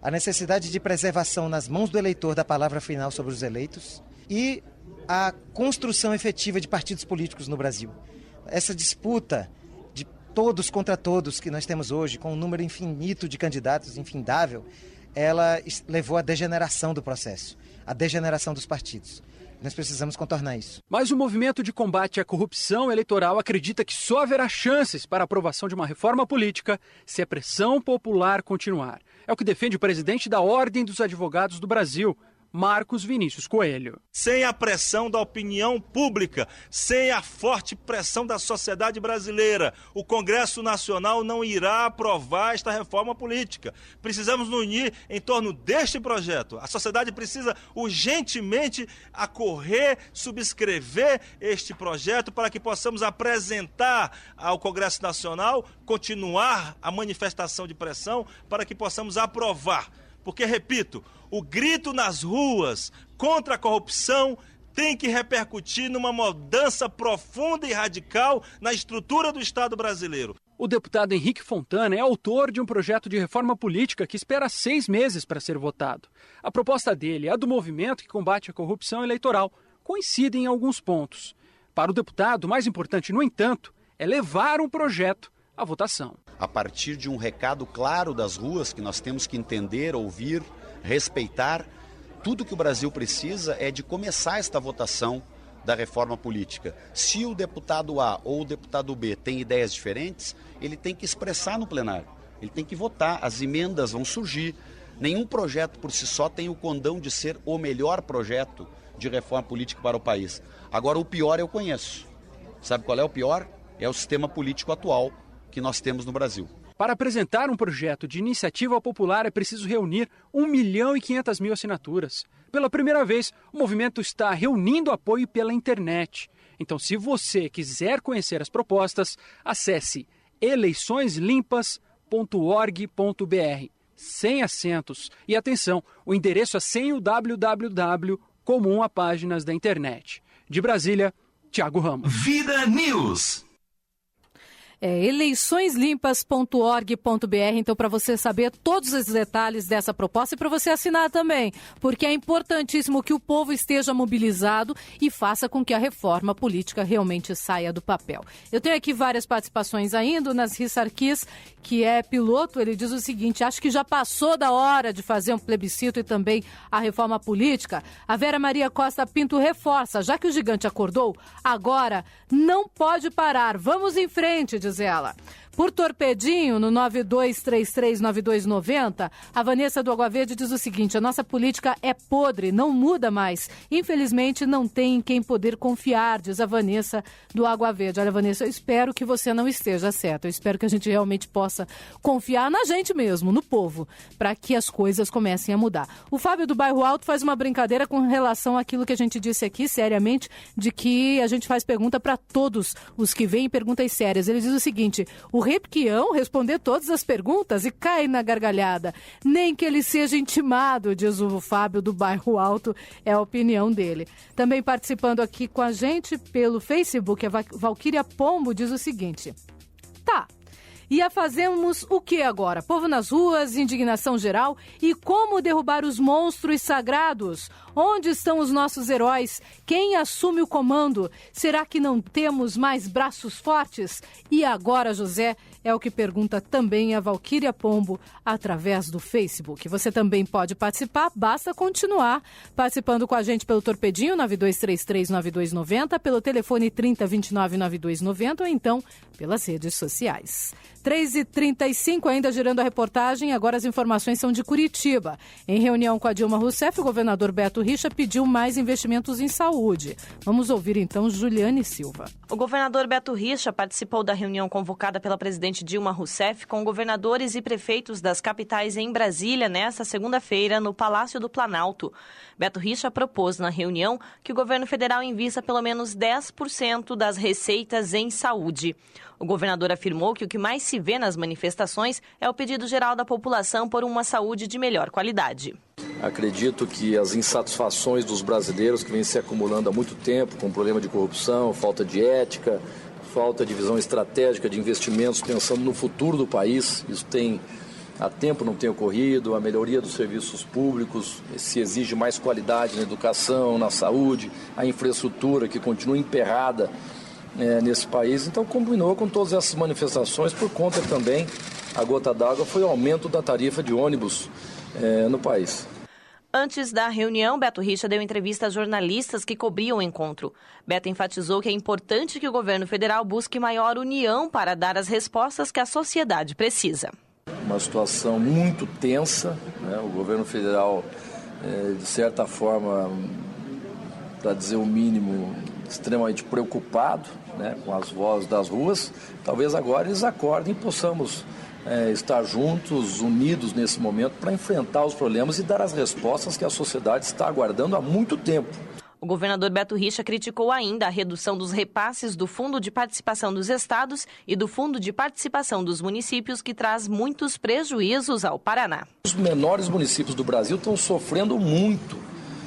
A necessidade de preservação nas mãos do eleitor da palavra final sobre os eleitos e a construção efetiva de partidos políticos no Brasil. Essa disputa de todos contra todos que nós temos hoje, com um número infinito de candidatos, infindável, ela levou à degeneração do processo, à degeneração dos partidos. Nós precisamos contornar isso. Mas o movimento de combate à corrupção eleitoral acredita que só haverá chances para a aprovação de uma reforma política se a pressão popular continuar. É o que defende o presidente da Ordem dos Advogados do Brasil, Marcos Vinícius Coelho. Sem a pressão da opinião pública, sem a forte pressão da sociedade brasileira, o Congresso Nacional não irá aprovar esta reforma política. Precisamos nos unir em torno deste projeto. A sociedade precisa urgentemente acorrer, subscrever este projeto para que possamos apresentar ao Congresso Nacional, continuar a manifestação de pressão para que possamos aprovar. Porque, repito, o grito nas ruas contra a corrupção tem que repercutir numa mudança profunda e radical na estrutura do Estado brasileiro. O deputado Henrique Fontana é autor de um projeto de reforma política que espera 6 meses para ser votado. A proposta dele e a do movimento que combate a corrupção eleitoral coincidem em alguns pontos. Para o deputado, o mais importante, no entanto, é levar um projeto à votação. A partir de um recado claro das ruas que nós temos que entender, ouvir, respeitar, tudo que o Brasil precisa é de começar esta votação da reforma política. Se o deputado A ou o deputado B tem ideias diferentes, ele tem que expressar no plenário, ele tem que votar, as emendas vão surgir. Nenhum projeto por si só tem o condão de ser o melhor projeto de reforma política para o país. Agora, o pior eu conheço. Sabe qual é o pior? É o sistema político atual que nós temos no Brasil. Para apresentar um projeto de iniciativa popular é preciso reunir 1.500.000 assinaturas. Pela primeira vez, o movimento está reunindo apoio pela internet. Então, se você quiser conhecer as propostas, acesse eleiçõeslimpas.org.br. sem acentos. E atenção, o endereço é sem o www, comum a páginas da internet. De Brasília, Thiago Ramos. Vida News. Eleiçõeslimpas.org.br, então, para você saber todos os detalhes dessa proposta e para você assinar também, porque é importantíssimo que o povo esteja mobilizado e faça com que a reforma política realmente saia do papel. Eu tenho aqui várias participações ainda. O Nasri Sarkis, que é piloto, ele diz o seguinte: acho que já passou da hora de fazer um plebiscito e também a reforma política. A Vera Maria Costa Pinto reforça: já que o gigante acordou, agora não pode parar, vamos em frente, diz ela. Por Torpedinho, no 92339290, a Vanessa do Água Verde diz o seguinte: a nossa política é podre, não muda mais. Infelizmente, não tem em quem poder confiar, diz a Vanessa do Água Verde. Olha, Vanessa, eu espero que você não esteja certa. Eu espero que a gente realmente possa confiar na gente mesmo, no povo, para que as coisas comecem a mudar. O Fábio do Bairro Alto faz uma brincadeira com relação àquilo que a gente disse aqui, seriamente, de que a gente faz pergunta para todos os que vêm, perguntas sérias. Ele diz o seguinte: o Requião responder todas as perguntas e cai na gargalhada. Nem que ele seja intimado, diz o Fábio do Bairro Alto, é a opinião dele. Também participando aqui com a gente pelo Facebook, a Valquíria Pombo diz o seguinte: tá, e fazemos o que agora? Povo nas ruas, indignação geral, e como derrubar os monstros sagrados? Onde estão os nossos heróis? Quem assume o comando? Será que não temos mais braços fortes? E agora, José, é o que pergunta também a Valquíria Pombo através do Facebook. Você também pode participar, basta continuar participando com a gente pelo Torpedinho 92339290, pelo telefone 30299290 ou então pelas redes sociais. 3h35, ainda girando a reportagem, agora as informações são de Curitiba. Em reunião com a Dilma Rousseff, o governador Beto Richa pediu mais investimentos em saúde. Vamos ouvir então Juliane Silva. O governador Beto Richa participou da reunião convocada pela presidente Dilma Rousseff com governadores e prefeitos das capitais em Brasília nesta segunda-feira no Palácio do Planalto. Beto Richa propôs na reunião que o governo federal invista pelo menos 10% das receitas em saúde. O governador afirmou que o que mais se vê nas manifestações é o pedido geral da população por uma saúde de melhor qualidade. Acredito que as insatisfações dos brasileiros que vêm se acumulando há muito tempo, com problema de corrupção, falta de ética, falta de visão estratégica de investimentos pensando no futuro do país, isso há tempo não tem ocorrido, a melhoria dos serviços públicos, se exige mais qualidade na educação, na saúde, a infraestrutura que continua emperrada nesse país. Então combinou com todas essas manifestações, por conta também, a gota d'água foi o aumento da tarifa de ônibus no país. Antes da reunião, Beto Richa deu entrevista a jornalistas que cobriam o encontro. Beto enfatizou que é importante que o governo federal busque maior união para dar as respostas que a sociedade precisa. Uma situação muito tensa, o governo federal, de certa forma, para dizer o mínimo, extremamente preocupado com as vozes das ruas. Talvez agora eles acordem e possamos estar juntos, unidos nesse momento para enfrentar os problemas e dar as respostas que a sociedade está aguardando há muito tempo. O governador Beto Richa criticou ainda a redução dos repasses do Fundo de Participação dos Estados e do Fundo de Participação dos Municípios, que traz muitos prejuízos ao Paraná. Os menores municípios do Brasil estão sofrendo muito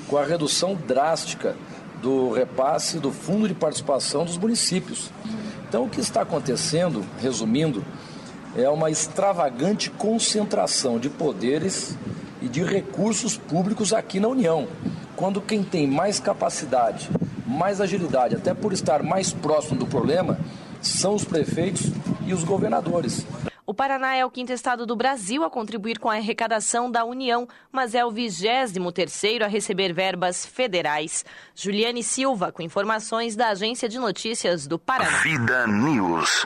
com a redução drástica do repasse do Fundo de Participação dos Municípios. Então, o que está acontecendo, resumindo, é uma extravagante concentração de poderes e de recursos públicos aqui na União, quando quem tem mais capacidade, mais agilidade, até por estar mais próximo do problema, são os prefeitos e os governadores. O Paraná é o 5º estado do Brasil a contribuir com a arrecadação da União, mas é o 23º a receber verbas federais. Juliane Silva, com informações da Agência de Notícias do Paraná. Vida News.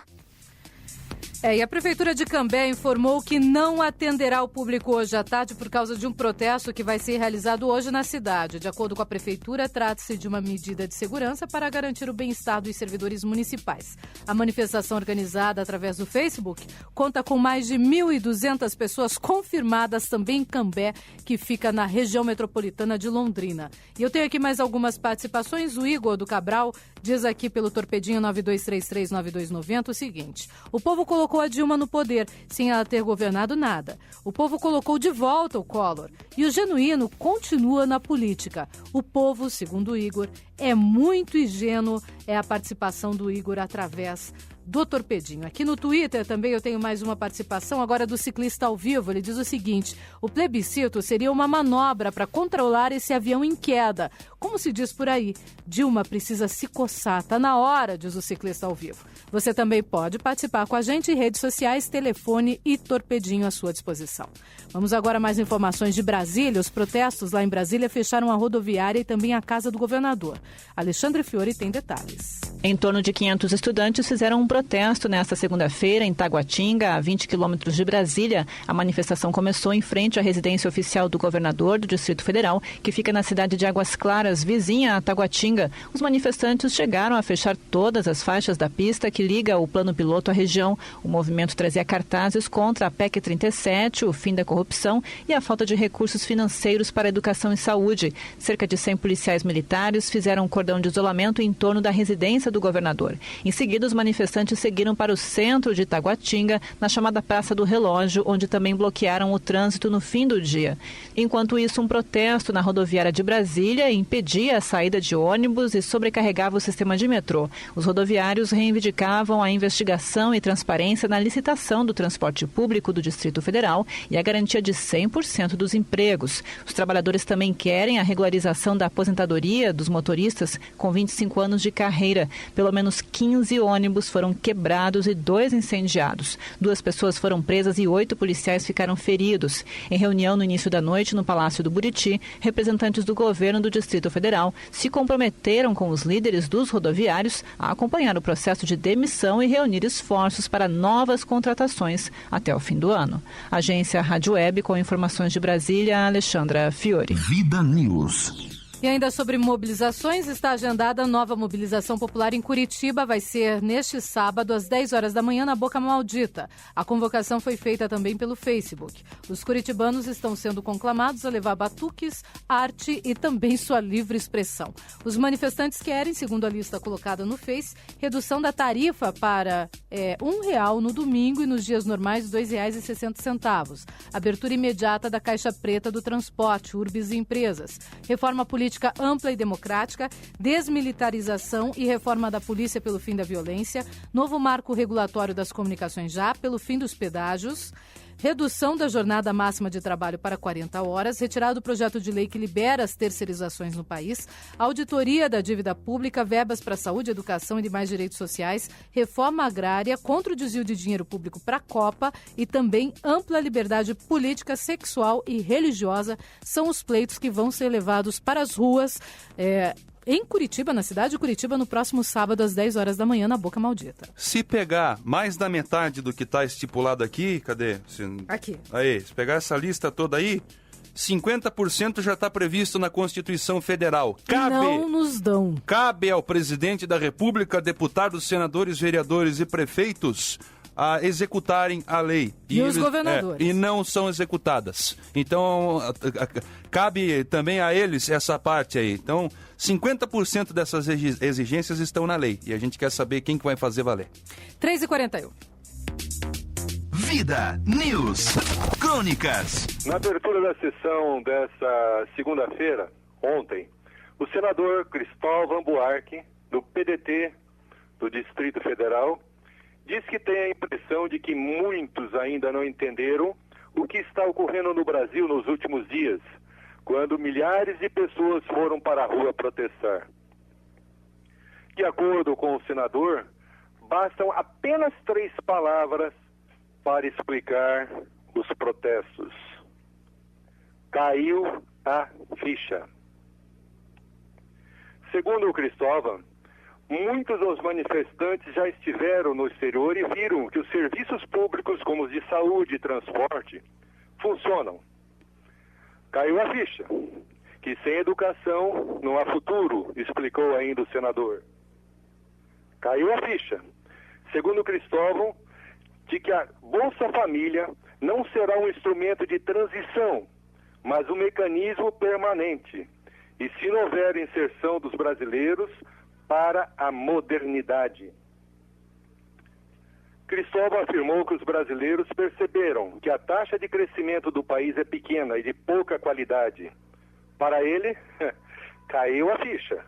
E a Prefeitura de Cambé informou que não atenderá o público hoje à tarde por causa de um protesto que vai ser realizado hoje na cidade. De acordo com a Prefeitura, trata-se de uma medida de segurança para garantir o bem-estar dos servidores municipais. A manifestação organizada através do Facebook conta com mais de 1.200 pessoas confirmadas também em Cambé, que fica na região metropolitana de Londrina. E eu tenho aqui mais algumas participações. O Igor do Cabral diz aqui pelo Torpedinho 92339290 o seguinte: o povo colocou colocou a Dilma no poder, sem ela ter governado nada. O povo colocou de volta o Collor. E o genuíno continua na política. O povo, segundo o Igor, é muito ingênuo. É a participação do Igor através do Torpedinho. Aqui no Twitter também eu tenho mais uma participação, agora do Ciclista ao Vivo. Ele diz o seguinte: o plebiscito seria uma manobra para controlar esse avião em queda. Como se diz por aí, Dilma precisa se coçar. Tá na hora, diz o Ciclista ao Vivo. Você também pode participar com a gente em redes sociais, telefone e Torpedinho à sua disposição. Vamos agora a mais informações de Brasília. Os protestos lá em Brasília fecharam a rodoviária e também a casa do governador. Alexandre Fiori tem detalhes. Em torno de 500 estudantes fizeram um protesto nesta segunda-feira em Taguatinga, a 20 quilômetros de Brasília. A manifestação começou em frente à residência oficial do governador do Distrito Federal, que fica na cidade de Águas Claras, vizinha a Taguatinga. Os manifestantes chegaram a fechar todas as faixas da pista que liga o plano piloto à região. O movimento trazia cartazes contra a PEC 37, o fim da corrupção e a falta de recursos financeiros para a educação e saúde. Cerca de 100 policiais militares fizeram um cordão de isolamento em torno da residência do governador. Em seguida, os manifestantes seguiram para o centro de Taguatinga, na chamada Praça do Relógio, onde também bloquearam o trânsito no fim do dia. Enquanto isso, um protesto na rodoviária de Brasília impedia a saída de ônibus e sobrecarregava o sistema de metrô. Os rodoviários reivindicavam a investigação e transparência na licitação do transporte público do Distrito Federal e a garantia de 100% dos empregos. Os trabalhadores também querem a regularização da aposentadoria dos motoristas com 25 anos de carreira. Pelo menos 15 ônibus foram quebrados e 2 incendiados. 2 pessoas foram presas e 8 policiais ficaram feridos. Em reunião no início da noite no Palácio do Buriti, representantes do governo do Distrito Federal se comprometeram com os líderes dos rodoviários a acompanhar o processo de demissão e reunir esforços para novas contratações até o fim do ano. Agência Rádio Web, com informações de Brasília, Alexandra Fiori. Vida News. E ainda sobre mobilizações, está agendada a nova mobilização popular em Curitiba. Vai ser neste sábado, às 10 horas da manhã, na Boca Maldita. A convocação foi feita também pelo Facebook. Os curitibanos estão sendo conclamados a levar batuques, arte e também sua livre expressão. Os manifestantes querem, segundo a lista colocada no Face, redução da tarifa para R$1 no domingo e nos dias normais R$ 2,60. Abertura imediata da Caixa Preta do Transporte, Urbis e Empresas. Reforma política ampla e democrática, desmilitarização e reforma da polícia pelo fim da violência, novo marco regulatório das comunicações já pelo fim dos pedágios, redução da jornada máxima de trabalho para 40 horas, retirada do projeto de lei que libera as terceirizações no país, auditoria da dívida pública, verbas para saúde, educação e demais direitos sociais, reforma agrária, contra o desvio de dinheiro público para a Copa e também ampla liberdade política, sexual e religiosa são os pleitos que vão ser levados para as ruas em Curitiba, na cidade de Curitiba, no próximo sábado, às 10 horas da manhã, na Boca Maldita. Se pegar mais da metade do que está estipulado aqui, cadê? Aqui. Aí, se pegar essa lista toda aí, 50% já está previsto na Constituição Federal. Não nos dão. Cabe ao presidente da República, deputados, senadores, vereadores e prefeitos a executarem a lei. E os governadores. E não são executadas. Então, cabe também a eles essa parte aí. Então, 50% dessas exigências estão na lei. E a gente quer saber quem que vai fazer valer. 3h41. Vida News. Crônicas. Na abertura da sessão dessa segunda-feira, ontem, o senador Cristóvão Buarque, do PDT do Distrito Federal, diz que tem a impressão de que muitos ainda não entenderam o que está ocorrendo no Brasil nos últimos dias, quando milhares de pessoas foram para a rua protestar. De acordo com o senador, bastam apenas 3 palavras para explicar os protestos. Caiu a ficha. Segundo o Cristóvão, muitos dos manifestantes já estiveram no exterior e viram que os serviços públicos, como os de saúde e transporte, funcionam. Caiu a ficha, que sem educação não há futuro, explicou ainda o senador. Caiu a ficha, segundo Cristóvão, de que a Bolsa Família não será um instrumento de transição, mas um mecanismo permanente. E se não houver inserção dos brasileiros para a modernidade. Cristóvão afirmou que os brasileiros perceberam que a taxa de crescimento do país é pequena e de pouca qualidade. Para ele, caiu a ficha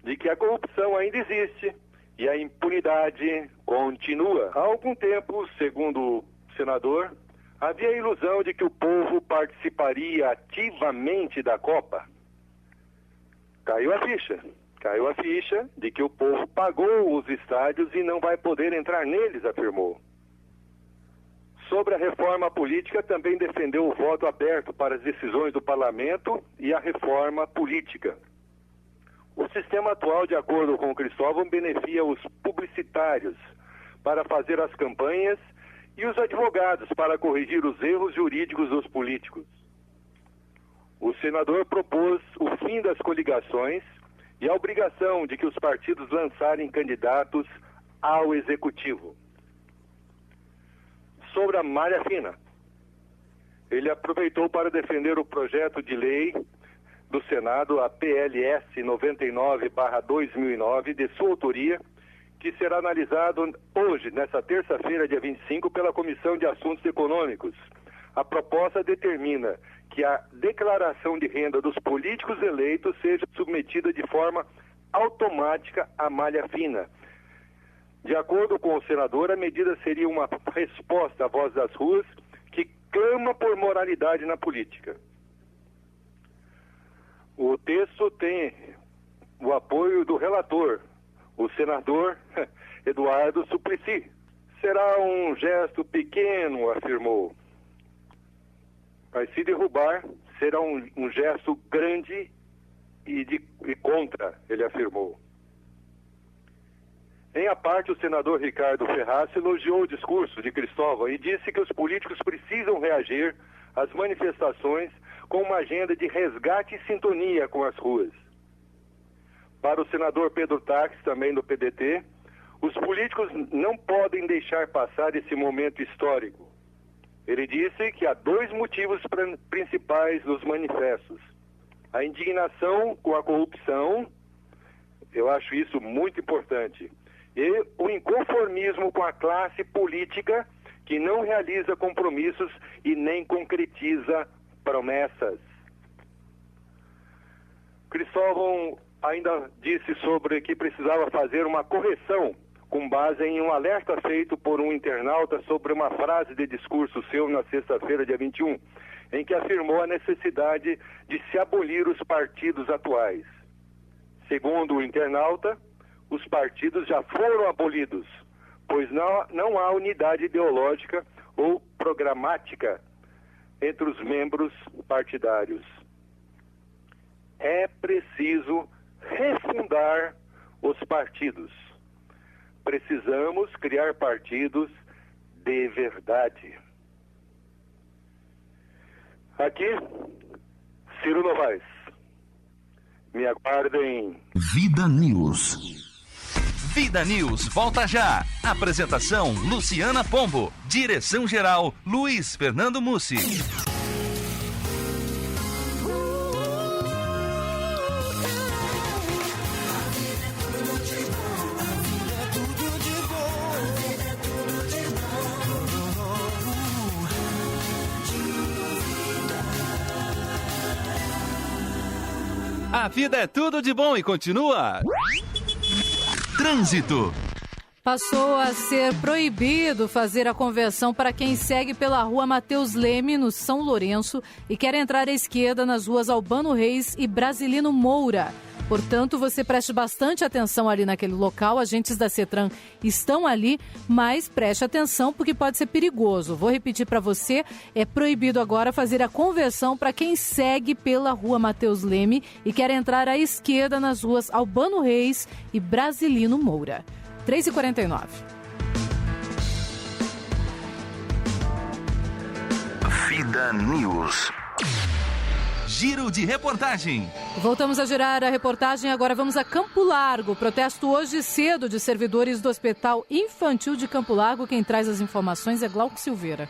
de que a corrupção ainda existe e a impunidade continua. Há algum tempo, segundo o senador, havia a ilusão de que o povo participaria ativamente da Copa. Caiu a ficha. Caiu a ficha de que o povo pagou os estádios e não vai poder entrar neles, afirmou. Sobre a reforma política, também defendeu o voto aberto para as decisões do parlamento e a reforma política. O sistema atual, de acordo com o Cristóvão, beneficia os publicitários para fazer as campanhas e os advogados para corrigir os erros jurídicos dos políticos. O senador propôs o fim das coligações e a obrigação de que os partidos lançarem candidatos ao executivo. Sobre a malha fina, ele aproveitou para defender o projeto de lei do Senado, a PLS 99/2009, de sua autoria, que será analisado hoje, nesta terça-feira, dia 25, pela Comissão de Assuntos Econômicos. A proposta determina que a declaração de renda dos políticos eleitos seja submetida de forma automática à malha fina. De acordo com o senador, a medida seria uma resposta à voz das ruas que clama por moralidade na política. O texto tem o apoio do relator, o senador Eduardo Suplicy. Será um gesto pequeno, afirmou. Mas se derrubar, será um gesto grande e contra, ele afirmou. Em a parte, o senador Ricardo Ferraz elogiou o discurso de Cristóvão e disse que os políticos precisam reagir às manifestações com uma agenda de resgate e sintonia com as ruas. Para o senador Pedro Taques, também do PDT, os políticos não podem deixar passar esse momento histórico. Ele disse que há 2 motivos principais dos manifestos. A indignação com a corrupção, eu acho isso muito importante, e o inconformismo com a classe política que não realiza compromissos e nem concretiza promessas. Cristóvão ainda disse sobre que precisava fazer uma correção com base em um alerta feito por um internauta sobre uma frase de discurso seu na sexta-feira, dia 21, em que afirmou a necessidade de se abolir os partidos atuais. Segundo o internauta, os partidos já foram abolidos, pois não há unidade ideológica ou programática entre os membros partidários. É preciso refundar os partidos. Precisamos criar partidos de verdade. Aqui, Ciro Novaes. Me aguardem. Vida News. Vida News volta já. Apresentação Luciana Pombo. Direção-geral Luiz Fernando Mussi. A vida é tudo de bom e continua. Trânsito. Passou a ser proibido fazer a conversão para quem segue pela rua Mateus Leme, no São Lourenço, e quer entrar à esquerda nas ruas Albano Reis e Brasilino Moura. Portanto, você preste bastante atenção ali naquele local. Agentes da CETRAN estão ali, mas preste atenção porque pode ser perigoso. Vou repetir para você, é proibido agora fazer a conversão para quem segue pela rua Mateus Leme e quer entrar à esquerda nas ruas Albano Reis e Brasilino Moura. 3h49. Vida News. Giro de reportagem. Voltamos a girar a reportagem, agora vamos a Campo Largo. Protesto hoje cedo de servidores do Hospital Infantil de Campo Largo. Quem traz as informações é Glauco Silveira.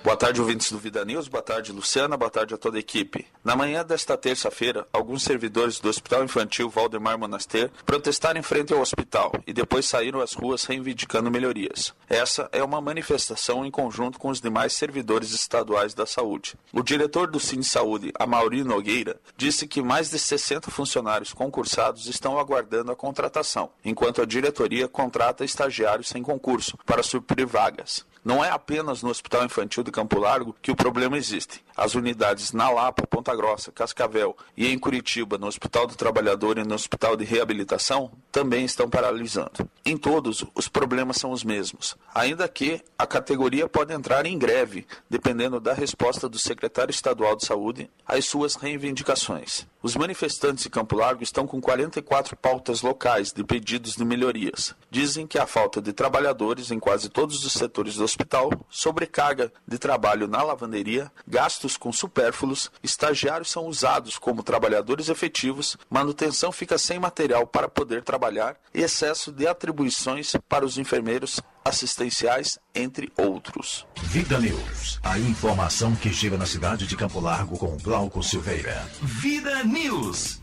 Boa tarde, ouvintes do Vida News. Boa tarde, Luciana. Boa tarde a toda a equipe. Na manhã desta terça-feira, alguns servidores do Hospital Infantil Valdemar Monaster protestaram em frente ao hospital e depois saíram às ruas reivindicando melhorias. Essa é uma manifestação em conjunto com os demais servidores estaduais da saúde. O diretor do Cine Saúde, Amaury Nogueira, disse que mais de 60 funcionários concursados estão aguardando a contratação, enquanto a diretoria contrata estagiários sem concurso para suprir vagas. Não é apenas no Hospital Infantil de Campo Largo que o problema existe. As unidades na Lapa, Ponta Grossa, Cascavel e em Curitiba, no Hospital do Trabalhador e no Hospital de Reabilitação, também estão paralisando. Em todos, os problemas são os mesmos, ainda que a categoria pode entrar em greve, dependendo da resposta do secretário estadual de saúde às suas reivindicações. Os manifestantes de Campo Largo estão com 44 pautas locais de pedidos de melhorias. Dizem que a falta de trabalhadores em quase todos os setores do hospital, sobrecarga de trabalho na lavanderia, gastos com supérfluos, estagiários são usados como trabalhadores efetivos, manutenção fica sem material para poder trabalhar e excesso de atribuições para os enfermeiros assistenciais, entre outros. Vida News, a informação que chega na cidade de Campo Largo com Glauco Silveira. Vida News.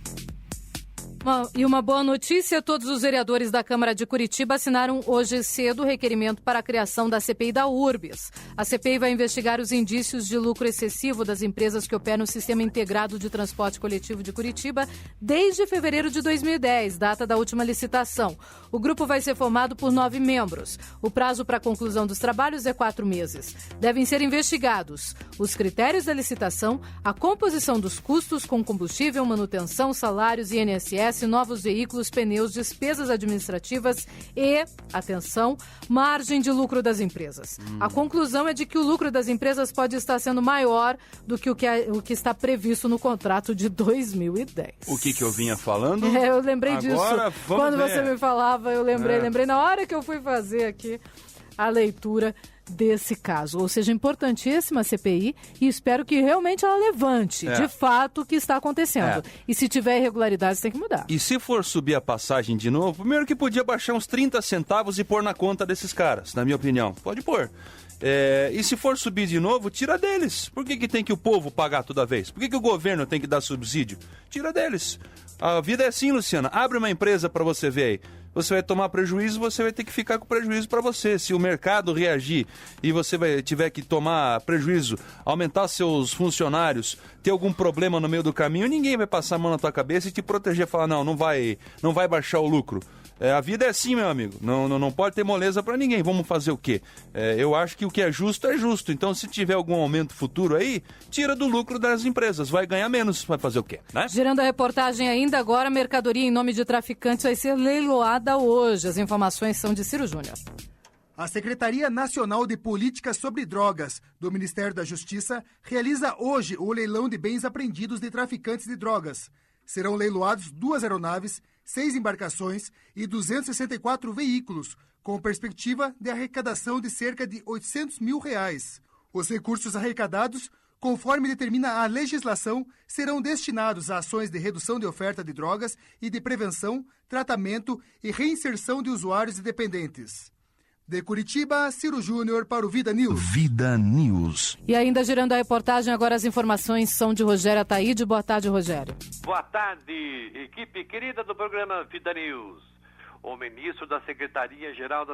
E uma boa notícia, todos os vereadores da Câmara de Curitiba assinaram hoje cedo o requerimento para a criação da CPI da Urbis. A CPI vai investigar os indícios de lucro excessivo das empresas que operam o Sistema Integrado de Transporte Coletivo de Curitiba desde fevereiro de 2010, data da última licitação. O grupo vai ser formado por 9 membros. O prazo para a conclusão dos trabalhos é 4 meses. Devem ser investigados os critérios da licitação, a composição dos custos com combustível, manutenção, salários, INSS, novos veículos, pneus, despesas administrativas e, atenção, margem de lucro das empresas. A conclusão é de que o lucro das empresas pode estar sendo maior do que o que está previsto no contrato de 2010. O que eu vinha falando? Eu lembrei Agora, disso. Quando ver. você me falava, eu lembrei na hora que eu fui fazer aqui a leitura desse caso. Ou seja, importantíssima a CPI e espero que realmente ela levante de fato o que está acontecendo. E se tiver irregularidades, tem que mudar. E se for subir a passagem de novo, primeiro que podia baixar uns 30 centavos e pôr na conta desses caras, na minha opinião. Pode pôr. E se for subir de novo, tira deles. Por que tem que o povo pagar toda vez? Por que o governo tem que dar subsídio? Tira deles. A vida é assim, Luciana. Abre uma empresa para você ver aí. Você vai tomar prejuízo, você vai ter que ficar com prejuízo para você. Se o mercado reagir e você tiver que tomar prejuízo, aumentar seus funcionários, ter algum problema no meio do caminho, ninguém vai passar a mão na tua cabeça e te proteger e falar, não vai baixar o lucro. A vida é assim, meu amigo. Não pode ter moleza para ninguém. Vamos fazer o quê? Eu acho que o que é justo é justo. Então, se tiver algum aumento futuro aí, tira do lucro das empresas. Vai ganhar menos. Vai fazer o quê? Né? Girando a reportagem ainda agora, a mercadoria em nome de traficantes vai ser leiloada hoje. As informações são de Ciro Júnior. A Secretaria Nacional de Políticas sobre Drogas do Ministério da Justiça realiza hoje o leilão de bens apreendidos de traficantes de drogas. Serão leiloados 2 aeronaves, 6 embarcações e 264 veículos, com perspectiva de arrecadação de cerca de R$800 mil. Os recursos arrecadados, conforme determina a legislação, serão destinados a ações de redução de oferta de drogas e de prevenção, tratamento e reinserção de usuários e dependentes. De Curitiba, Ciro Júnior para o Vida News. Vida News. E ainda girando a reportagem, agora as informações são de Rogério Ataíde. Boa tarde, Rogério. Boa tarde, equipe querida do programa Vida News. O ministro da Secretaria-Geral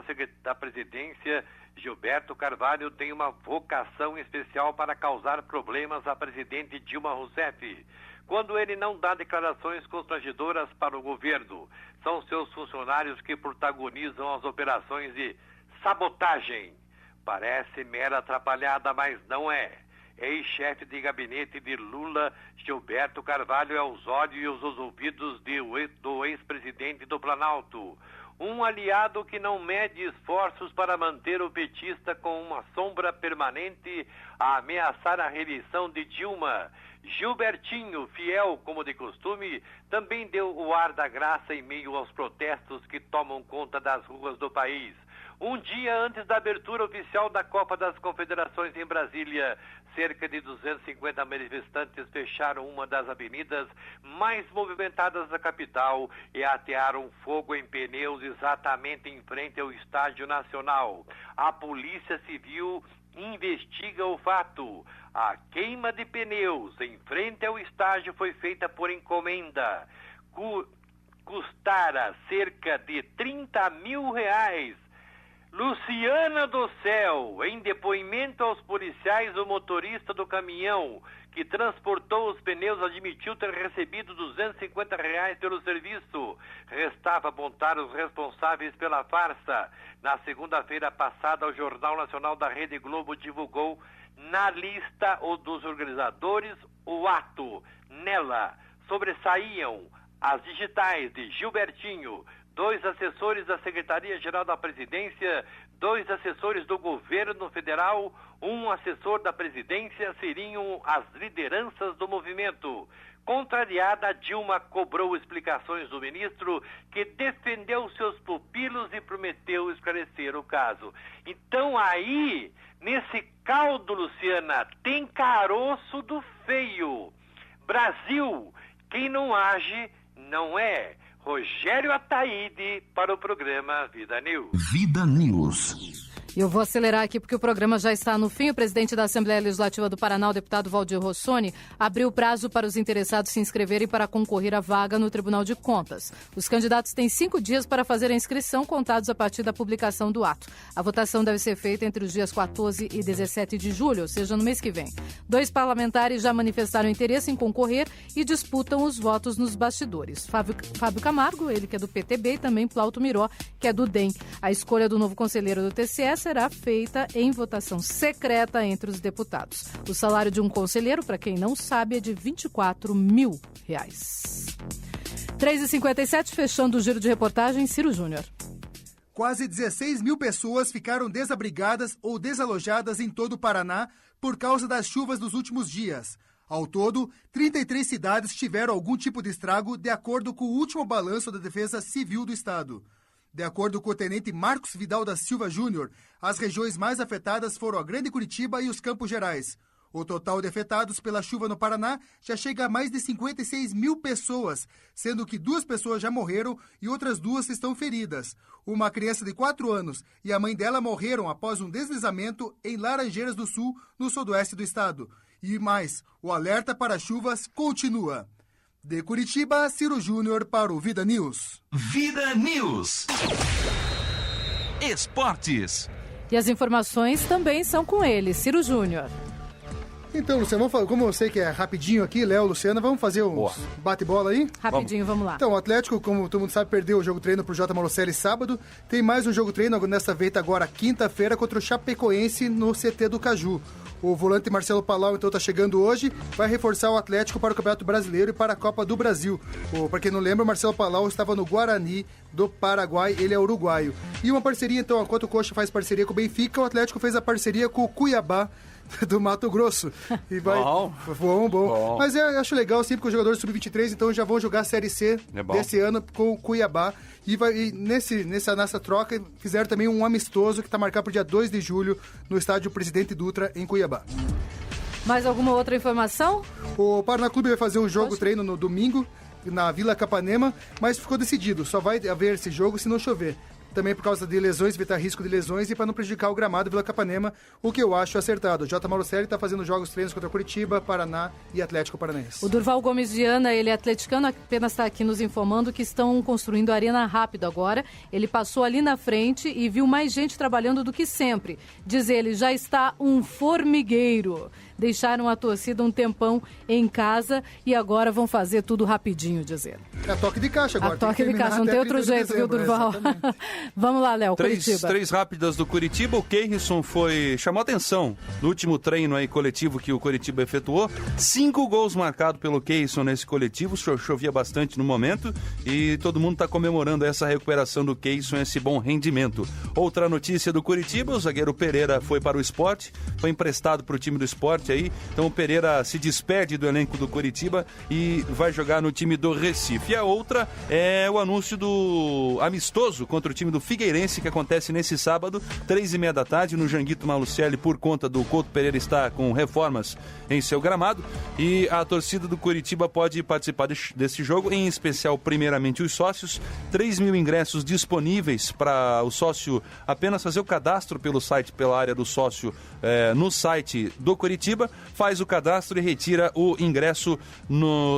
da Presidência, Gilberto Carvalho, tem uma vocação especial para causar problemas à presidente Dilma Rousseff. Quando ele não dá declarações constrangedoras para o governo, são seus funcionários que protagonizam as operações de sabotagem. Parece mera atrapalhada, mas não é. Ex-chefe de gabinete de Lula, Gilberto Carvalho, é os olhos e os ouvidos do ex-presidente do Planalto. Um aliado que não mede esforços para manter o petista com uma sombra permanente a ameaçar a reeleição de Dilma. Gilbertinho, fiel como de costume, também deu o ar da graça em meio aos protestos que tomam conta das ruas do país. Um dia antes da abertura oficial da Copa das Confederações em Brasília, cerca de 250 manifestantes fecharam uma das avenidas mais movimentadas da capital e atearam fogo em pneus exatamente em frente ao Estádio Nacional. A Polícia Civil investiga o fato. A queima de pneus em frente ao estádio foi feita por encomenda. Custara cerca de 30 mil reais. Luciana do Céu, em depoimento aos policiais, o motorista do caminhão que transportou os pneus admitiu ter recebido R$250 pelo serviço. Restava apontar os responsáveis pela farsa. Na segunda-feira passada, o Jornal Nacional da Rede Globo divulgou na lista dos organizadores o ato. Nela sobressaíam as digitais de Gilbertinho, 2 assessores da Secretaria-Geral da Presidência, 2 assessores do governo federal, 1 assessor da presidência, seriam as lideranças do movimento. Contrariada, Dilma cobrou explicações do ministro, que defendeu seus pupilos e prometeu esclarecer o caso. Então aí, nesse caldo, Luciana, tem caroço do feio. Brasil, quem não age, não é. Rogério Ataíde para o programa Vida News. Vida News. Eu vou acelerar aqui porque o programa já está no fim. O presidente da Assembleia Legislativa do Paraná, o deputado Valdir Rossoni, abriu o prazo para os interessados se inscreverem para concorrer à vaga no Tribunal de Contas. Os candidatos têm 5 dias para fazer a inscrição, contados a partir da publicação do ato. A votação deve ser feita entre os dias 14 e 17 de julho, ou seja, no mês que vem. 2 parlamentares já manifestaram interesse em concorrer e disputam os votos nos bastidores. Fábio Camargo, ele que é do PTB, e também Plauto Miró, que é do DEM. A escolha do novo conselheiro do TCE será feita em votação secreta entre os deputados. O salário de um conselheiro, para quem não sabe, é de R$24 mil. 3h57, fechando o giro de reportagem, Ciro Júnior. Quase 16 mil pessoas ficaram desabrigadas ou desalojadas em todo o Paraná por causa das chuvas dos últimos dias. Ao todo, 33 cidades tiveram algum tipo de estrago, de acordo com o último balanço da Defesa Civil do Estado. De acordo com o tenente Marcos Vidal da Silva Júnior, as regiões mais afetadas foram a Grande Curitiba e os Campos Gerais. O total de afetados pela chuva no Paraná já chega a mais de 56 mil pessoas, sendo que 2 pessoas já morreram e outras 2 estão feridas. Uma criança de 4 anos e a mãe dela morreram após um deslizamento em Laranjeiras do Sul, no sudoeste do estado. E mais, o alerta para chuvas continua. De Curitiba, Ciro Júnior para o Vida News. Vida News. Esportes. E as informações também são com ele, Ciro Júnior. Então, Luciano, como eu sei que é rapidinho aqui, Léo, Luciana, vamos fazer um bate-bola aí? Rapidinho, vamos lá. Então, o Atlético, como todo mundo sabe, perdeu o jogo-treino pro J. Malucelli sábado. Tem mais um jogo-treino, nessa feita agora, quinta-feira, contra o Chapecoense no CT do Caju. O volante Marcelo Palau, então, está chegando hoje, vai reforçar o Atlético para o Campeonato Brasileiro e para a Copa do Brasil. Para quem não lembra, o Marcelo Palau estava no Guarani do Paraguai, ele é uruguaio. E uma parceria, então, enquanto o Coxa faz parceria com o Benfica, o Atlético fez a parceria com o Cuiabá do Mato Grosso. E vai... Bom. Mas eu acho legal, sempre que os jogadores sub-23, então, já vão jogar a Série C desse ano com o Cuiabá. E nessa troca fizeram também um amistoso que está marcado para o dia 2 de julho no estádio Presidente Dutra, em Cuiabá. Mais alguma outra informação? O Paraná Clube vai fazer um jogo-treino no domingo na Vila Capanema, mas ficou decidido, só vai haver esse jogo se não chover. Também por causa de lesões, evitar risco de lesões e para não prejudicar o gramado Vila Capanema, o que eu acho acertado. O J. Malucelli está fazendo treinos contra Curitiba, Paraná e Atlético Paranaense. O Durval Gomes Viana, ele é atleticano, apenas está aqui nos informando que estão construindo a Arena Rápido agora. Ele passou ali na frente e viu mais gente trabalhando do que sempre. Diz ele, já está um formigueiro. Deixaram a torcida um tempão em casa e agora vão fazer tudo rapidinho, diz ele. É a toque de caixa agora. A toque de caixa, não tem outro jeito, viu, Durval? Vamos lá, Léo, Curitiba. Três rápidas do Curitiba. O Keirson chamou atenção no último treino aí coletivo que o Curitiba efetuou. 5 gols marcados pelo Keirson nesse coletivo. Chovia bastante no momento e todo mundo está comemorando essa recuperação do Keirson, esse bom rendimento. Outra notícia do Curitiba, o zagueiro Pereira foi para o Sport, foi emprestado para o time do Sport aí. Então o Pereira se despede do elenco do Curitiba e vai jogar no time do Recife. E a outra é o anúncio do amistoso contra o time time do Figueirense, que acontece nesse sábado, 3h30 da tarde, no Janguito Malucelli, por conta do Couto Pereira estar com reformas em seu gramado. E a torcida do Coritiba pode participar desse jogo, em especial, primeiramente, os sócios. 3.000 ingressos disponíveis para o sócio apenas fazer o cadastro pelo site, pela área do sócio, no site do Coritiba, faz o cadastro e retira o ingresso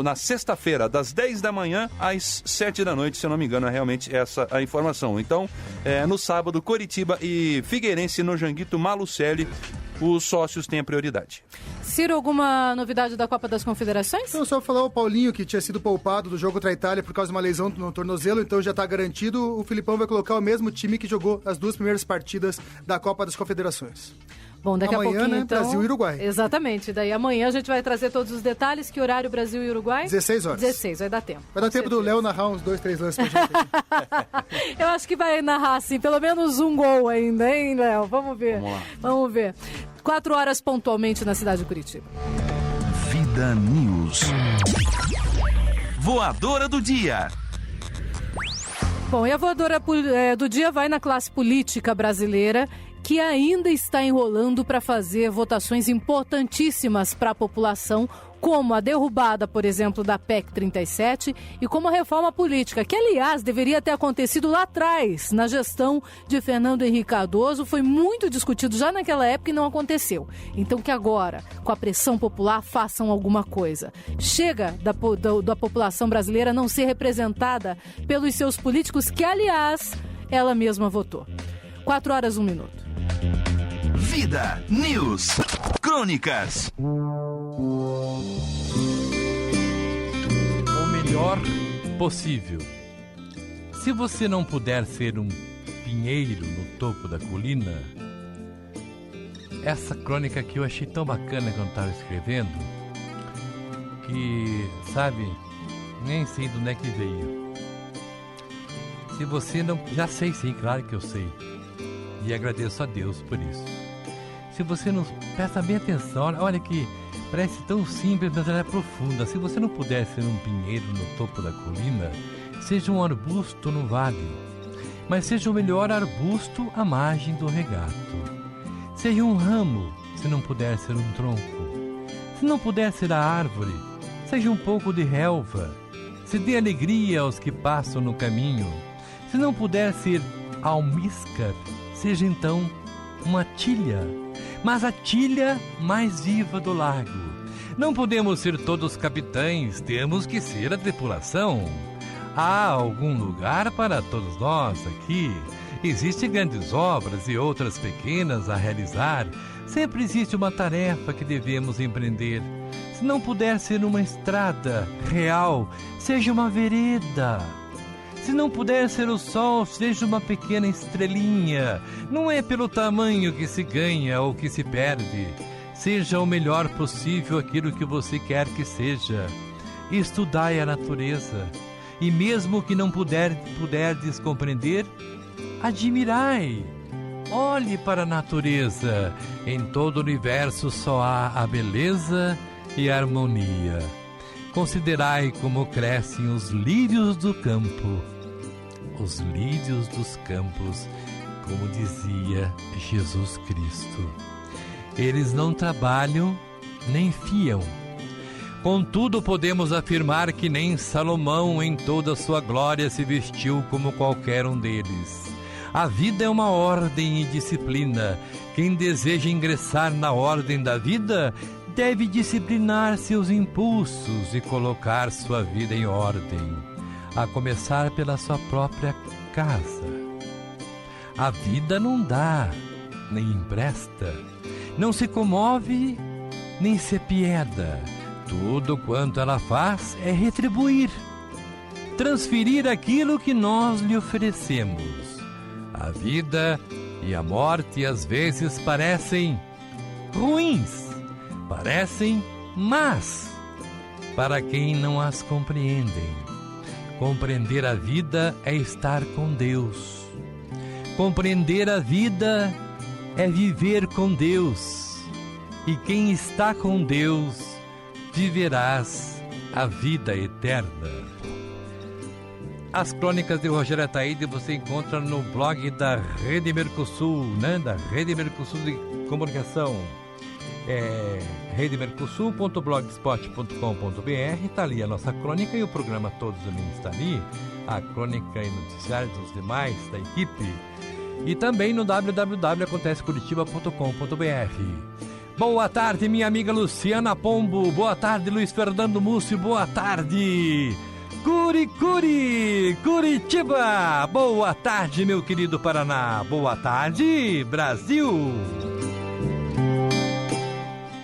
na sexta-feira, das 10 da manhã às 7 da noite, se eu não me engano, é realmente essa a informação. Então, no sábado, Coritiba e Figueirense no Janguito Malucelli, os sócios têm a prioridade. Ciro, alguma novidade da Copa das Confederações? Então, só falar o Paulinho, que tinha sido poupado do jogo contra a Itália por causa de uma lesão no tornozelo, então já está garantido. O Filipão vai colocar o mesmo time que jogou as 2 primeiras partidas da Copa das Confederações. Bom, daqui amanhã, a pouquinho, né, então... Brasil e Uruguai. Exatamente. Daí amanhã a gente vai trazer todos os detalhes. Que horário Brasil e Uruguai? 16 horas. 16, vai dar tempo. Vai dar tempo do Léo narrar uns 2, 3 lances pra gente. Eu acho que vai narrar, sim, pelo menos um gol ainda, hein, Léo? Vamos ver. Vamos lá. Vamos ver. 4 horas pontualmente na cidade de Curitiba. Vida News. Voadora do dia. Bom, e a voadora do dia vai na classe política brasileira, que ainda está enrolando para fazer votações importantíssimas para a população, como a derrubada, por exemplo, da PEC 37 e como a reforma política, que, aliás, deveria ter acontecido lá atrás, na gestão de Fernando Henrique Cardoso, foi muito discutido já naquela época e não aconteceu. Então que agora, com a pressão popular, façam alguma coisa. Chega da população brasileira não ser representada pelos seus políticos, que, aliás, ela mesma votou. 4 horas, 1 minuto. Vida News. Crônicas. O melhor possível. Se você não puder ser um pinheiro no topo da colina, essa crônica aqui eu achei tão bacana quando estava escrevendo, que, sabe, nem sei de onde é que veio. Se você não... Já sei, sim, claro que eu sei. E agradeço a Deus por isso. Se você não... Presta bem atenção, olha que parece tão simples, mas ela é profunda. Se você não puder ser um pinheiro no topo da colina, seja um arbusto no vale. Mas seja o melhor arbusto à margem do regato. Seja um ramo, se não puder ser um tronco. Se não puder ser a árvore, seja um pouco de relva. Se dê alegria aos que passam no caminho. Se não puder ser almíscar, seja então uma tilha, mas a tilha mais viva do lago. Não podemos ser todos capitães, temos que ser a tripulação. Há algum lugar para todos nós aqui. Existem grandes obras e outras pequenas a realizar. Sempre existe uma tarefa que devemos empreender. Se não puder ser uma estrada real, seja uma vereda. Se não puder ser o sol, seja uma pequena estrelinha. Não é pelo tamanho que se ganha ou que se perde. Seja o melhor possível aquilo que você quer que seja. Estudai a natureza. E mesmo que não puderdes compreender, admirai. Olhe para a natureza. Em todo o universo só há a beleza e a harmonia. Considerai como crescem os lírios do campo. Os lírios dos campos, como dizia Jesus Cristo. Eles não trabalham nem fiam. Contudo, podemos afirmar que nem Salomão em toda a sua glória se vestiu como qualquer um deles. A vida é uma ordem e disciplina. Quem deseja ingressar na ordem da vida deve disciplinar seus impulsos e colocar sua vida em ordem, a começar pela sua própria casa. A vida não dá, nem empresta, não se comove, nem se apieda. Tudo quanto ela faz é retribuir, transferir aquilo que nós lhe oferecemos. A vida e a morte às vezes parecem ruins, parecem más para quem não as compreendem. Compreender a vida é estar com Deus. Compreender a vida é viver com Deus. E quem está com Deus, viverás a vida eterna. As crônicas de Rogério Ataíde você encontra no blog da Rede Mercosul, né? Da Rede Mercosul de Comunicação. redemercosul.blogspot.com.br, está ali a nossa crônica e o programa Todos também está ali, a crônica e noticiários dos demais da equipe, e também no www.acontececuritiba.com.br. Boa tarde, minha amiga Luciana Pombo, boa tarde, Luiz Fernando Múcio, boa tarde, Curitiba, boa tarde, meu querido Paraná, boa tarde, Brasil.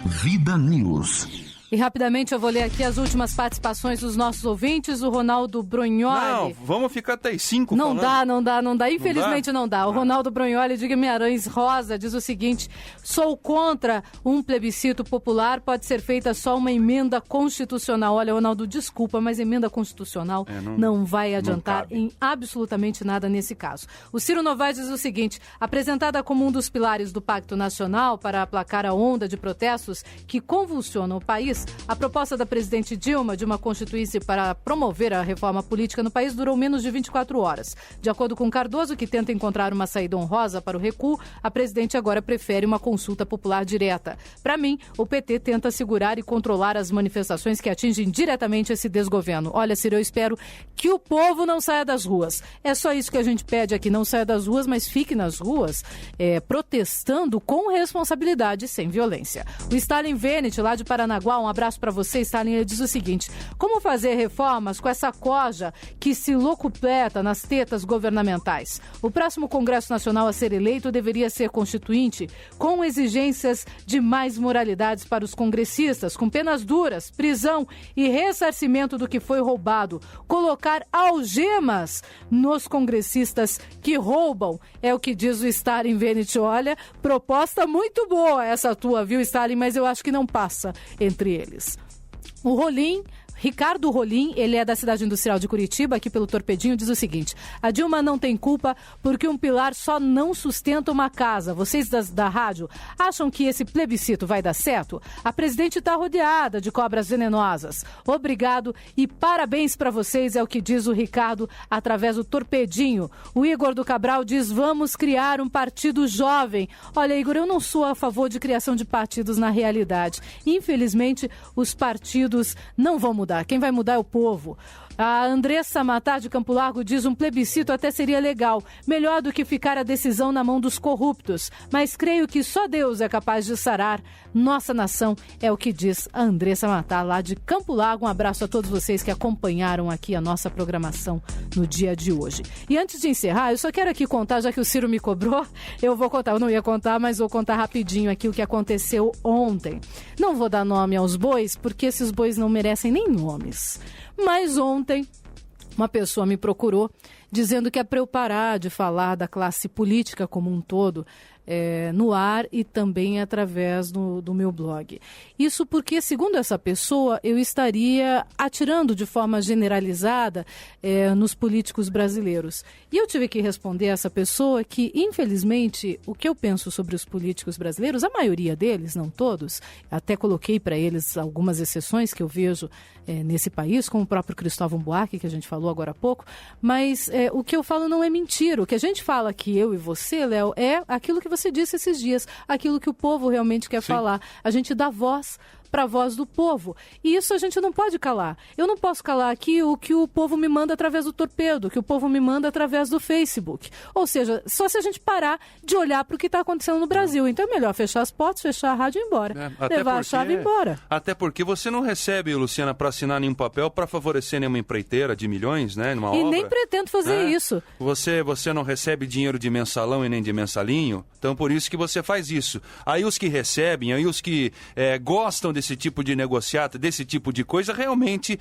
Vida News. E rapidamente eu vou ler aqui as últimas participações dos nossos ouvintes. O Ronaldo Brognoli. Não, vamos ficar até as 5 Não falando. dá. Infelizmente não dá. O Ronaldo Brognoli de Guimarães Rosa diz o seguinte: sou contra um plebiscito popular, pode ser feita só uma emenda constitucional. Olha, Ronaldo, desculpa, mas emenda constitucional não vai adiantar em absolutamente nada nesse caso. O Ciro Novaes diz o seguinte: apresentada como um dos pilares do Pacto Nacional para aplacar a onda de protestos que convulsionam o país, a proposta da presidente Dilma de uma constituinte para promover a reforma política no país durou menos de 24 horas. De acordo com Cardoso, que tenta encontrar uma saída honrosa para o recuo, a presidente agora prefere uma consulta popular direta. Para mim, o PT tenta segurar e controlar as manifestações que atingem diretamente esse desgoverno. Olha, Ciro, eu espero que o povo não saia das ruas. É só isso que a gente pede aqui, não saia das ruas, mas fique nas ruas protestando com responsabilidade e sem violência. O Stalin Venet, lá de Paranaguá, um abraço para você, Stalin, ele diz o seguinte: como fazer reformas com essa coja que se locupleta nas tetas governamentais? O próximo Congresso Nacional a ser eleito deveria ser constituinte, com exigências de mais moralidades para os congressistas, com penas duras, prisão e ressarcimento do que foi roubado. Colocar algemas nos congressistas que roubam, é o que diz o Stalin Venet. Olha, proposta muito boa essa tua, viu, Stalin, mas eu acho que não passa entre eles. O Rolim, Ricardo Rolim, ele é da cidade industrial de Curitiba, aqui pelo Torpedinho, diz o seguinte: a Dilma não tem culpa porque um pilar só não sustenta uma casa. Vocês da rádio acham que esse plebiscito vai dar certo? A presidente está rodeada de cobras venenosas. Obrigado e parabéns para vocês, é o que diz o Ricardo através do Torpedinho. O Igor do Cabral diz: vamos criar um partido jovem. Olha, Igor, eu não sou a favor de criação de partidos na realidade. Infelizmente, os partidos não vão mudar. Quem vai mudar é o povo. A Andressa Matar de Campo Largo diz: um plebiscito até seria legal, melhor do que ficar a decisão na mão dos corruptos, mas creio que só Deus é capaz de sarar nossa nação, é o que diz a Andressa Matar lá de Campo Largo. Um abraço a todos vocês que acompanharam aqui a nossa programação no dia de hoje. E antes de encerrar, eu só quero aqui contar, já que o Ciro me cobrou, eu vou contar, eu não ia contar, mas vou contar rapidinho aqui o que aconteceu ontem. Não vou dar nome aos bois, porque esses bois não merecem nem nomes. Mas ontem, uma pessoa me procurou dizendo que é para eu parar de falar da classe política como um todo no ar e também através do meu blog. Isso porque, segundo essa pessoa, eu estaria atirando de forma generalizada nos políticos brasileiros. E eu tive que responder a essa pessoa que, infelizmente, o que eu penso sobre os políticos brasileiros, a maioria deles, não todos, até coloquei para eles algumas exceções que eu vejo nesse país, como o próprio Cristóvão Buarque, que a gente falou agora há pouco, mas o que eu falo não é mentira. O que a gente fala aqui, eu e você, Léo, é aquilo que você disse esses dias, aquilo que o povo realmente quer falar. A gente dá voz para a voz do povo. E isso a gente não pode calar. Eu não posso calar aqui o que o povo me manda através do Torpedo, que o povo me manda através do Facebook. Ou seja, só se a gente parar de olhar para o que está acontecendo no Brasil. Então é melhor fechar as portas, fechar a rádio e ir embora. Levar a chave e ir embora. Até porque você não recebe, Luciana, para assinar nenhum papel para favorecer nenhuma empreiteira de milhões, né? Numa obra. E nem pretendo fazer isso. Você não recebe dinheiro de mensalão e nem de mensalinho, então por isso que você faz isso. Aí os que recebem, aí os que gostam desse tipo de negociata, desse tipo de coisa, realmente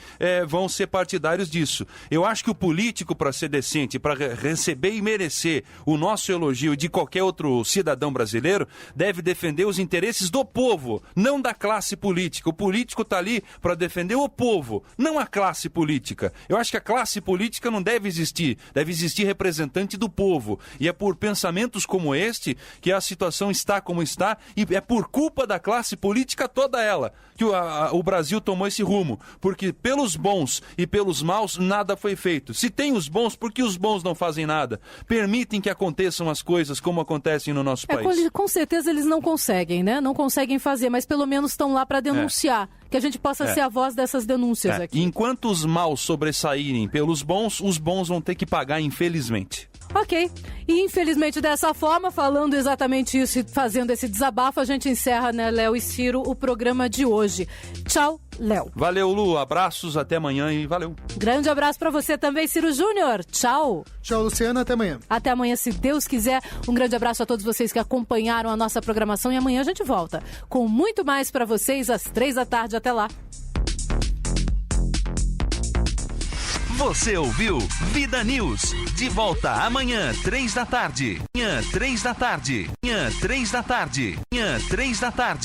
vão ser partidários disso. Eu acho que o político, para ser decente, para receber e merecer o nosso elogio de qualquer outro cidadão brasileiro, deve defender os interesses do povo, não da classe política. O político está ali para defender o povo, não a classe política. Eu acho que a classe política não deve existir representante do povo. E é por pensamentos como este que a situação está como está, e é por culpa da classe política toda ela. fala que o Brasil tomou esse rumo? Porque pelos bons e pelos maus nada foi feito. Se tem os bons, por que os bons não fazem nada? Permitem que aconteçam as coisas como acontecem no nosso país. Com certeza eles não conseguem, né? Não conseguem fazer, mas pelo menos estão lá para denunciar. Que a gente possa ser a voz dessas denúncias aqui. Enquanto os maus sobressaírem pelos bons, os bons vão ter que pagar, infelizmente. Ok. E infelizmente dessa forma, falando exatamente isso e fazendo esse desabafo, a gente encerra, né, Léo e Ciro, o programa de hoje. Tchau, Léo. Valeu, Lu. Abraços, até amanhã e valeu. Grande abraço pra você também, Ciro Júnior. Tchau. Tchau, Luciana. Até amanhã. Até amanhã, se Deus quiser. Um grande abraço a todos vocês que acompanharam a nossa programação e amanhã a gente volta com muito mais pra vocês às 3h. Até lá. Você ouviu Vida News. De volta amanhã, 3h. Amanhã, 3h. Amanhã, 3h. Amanhã, 3h.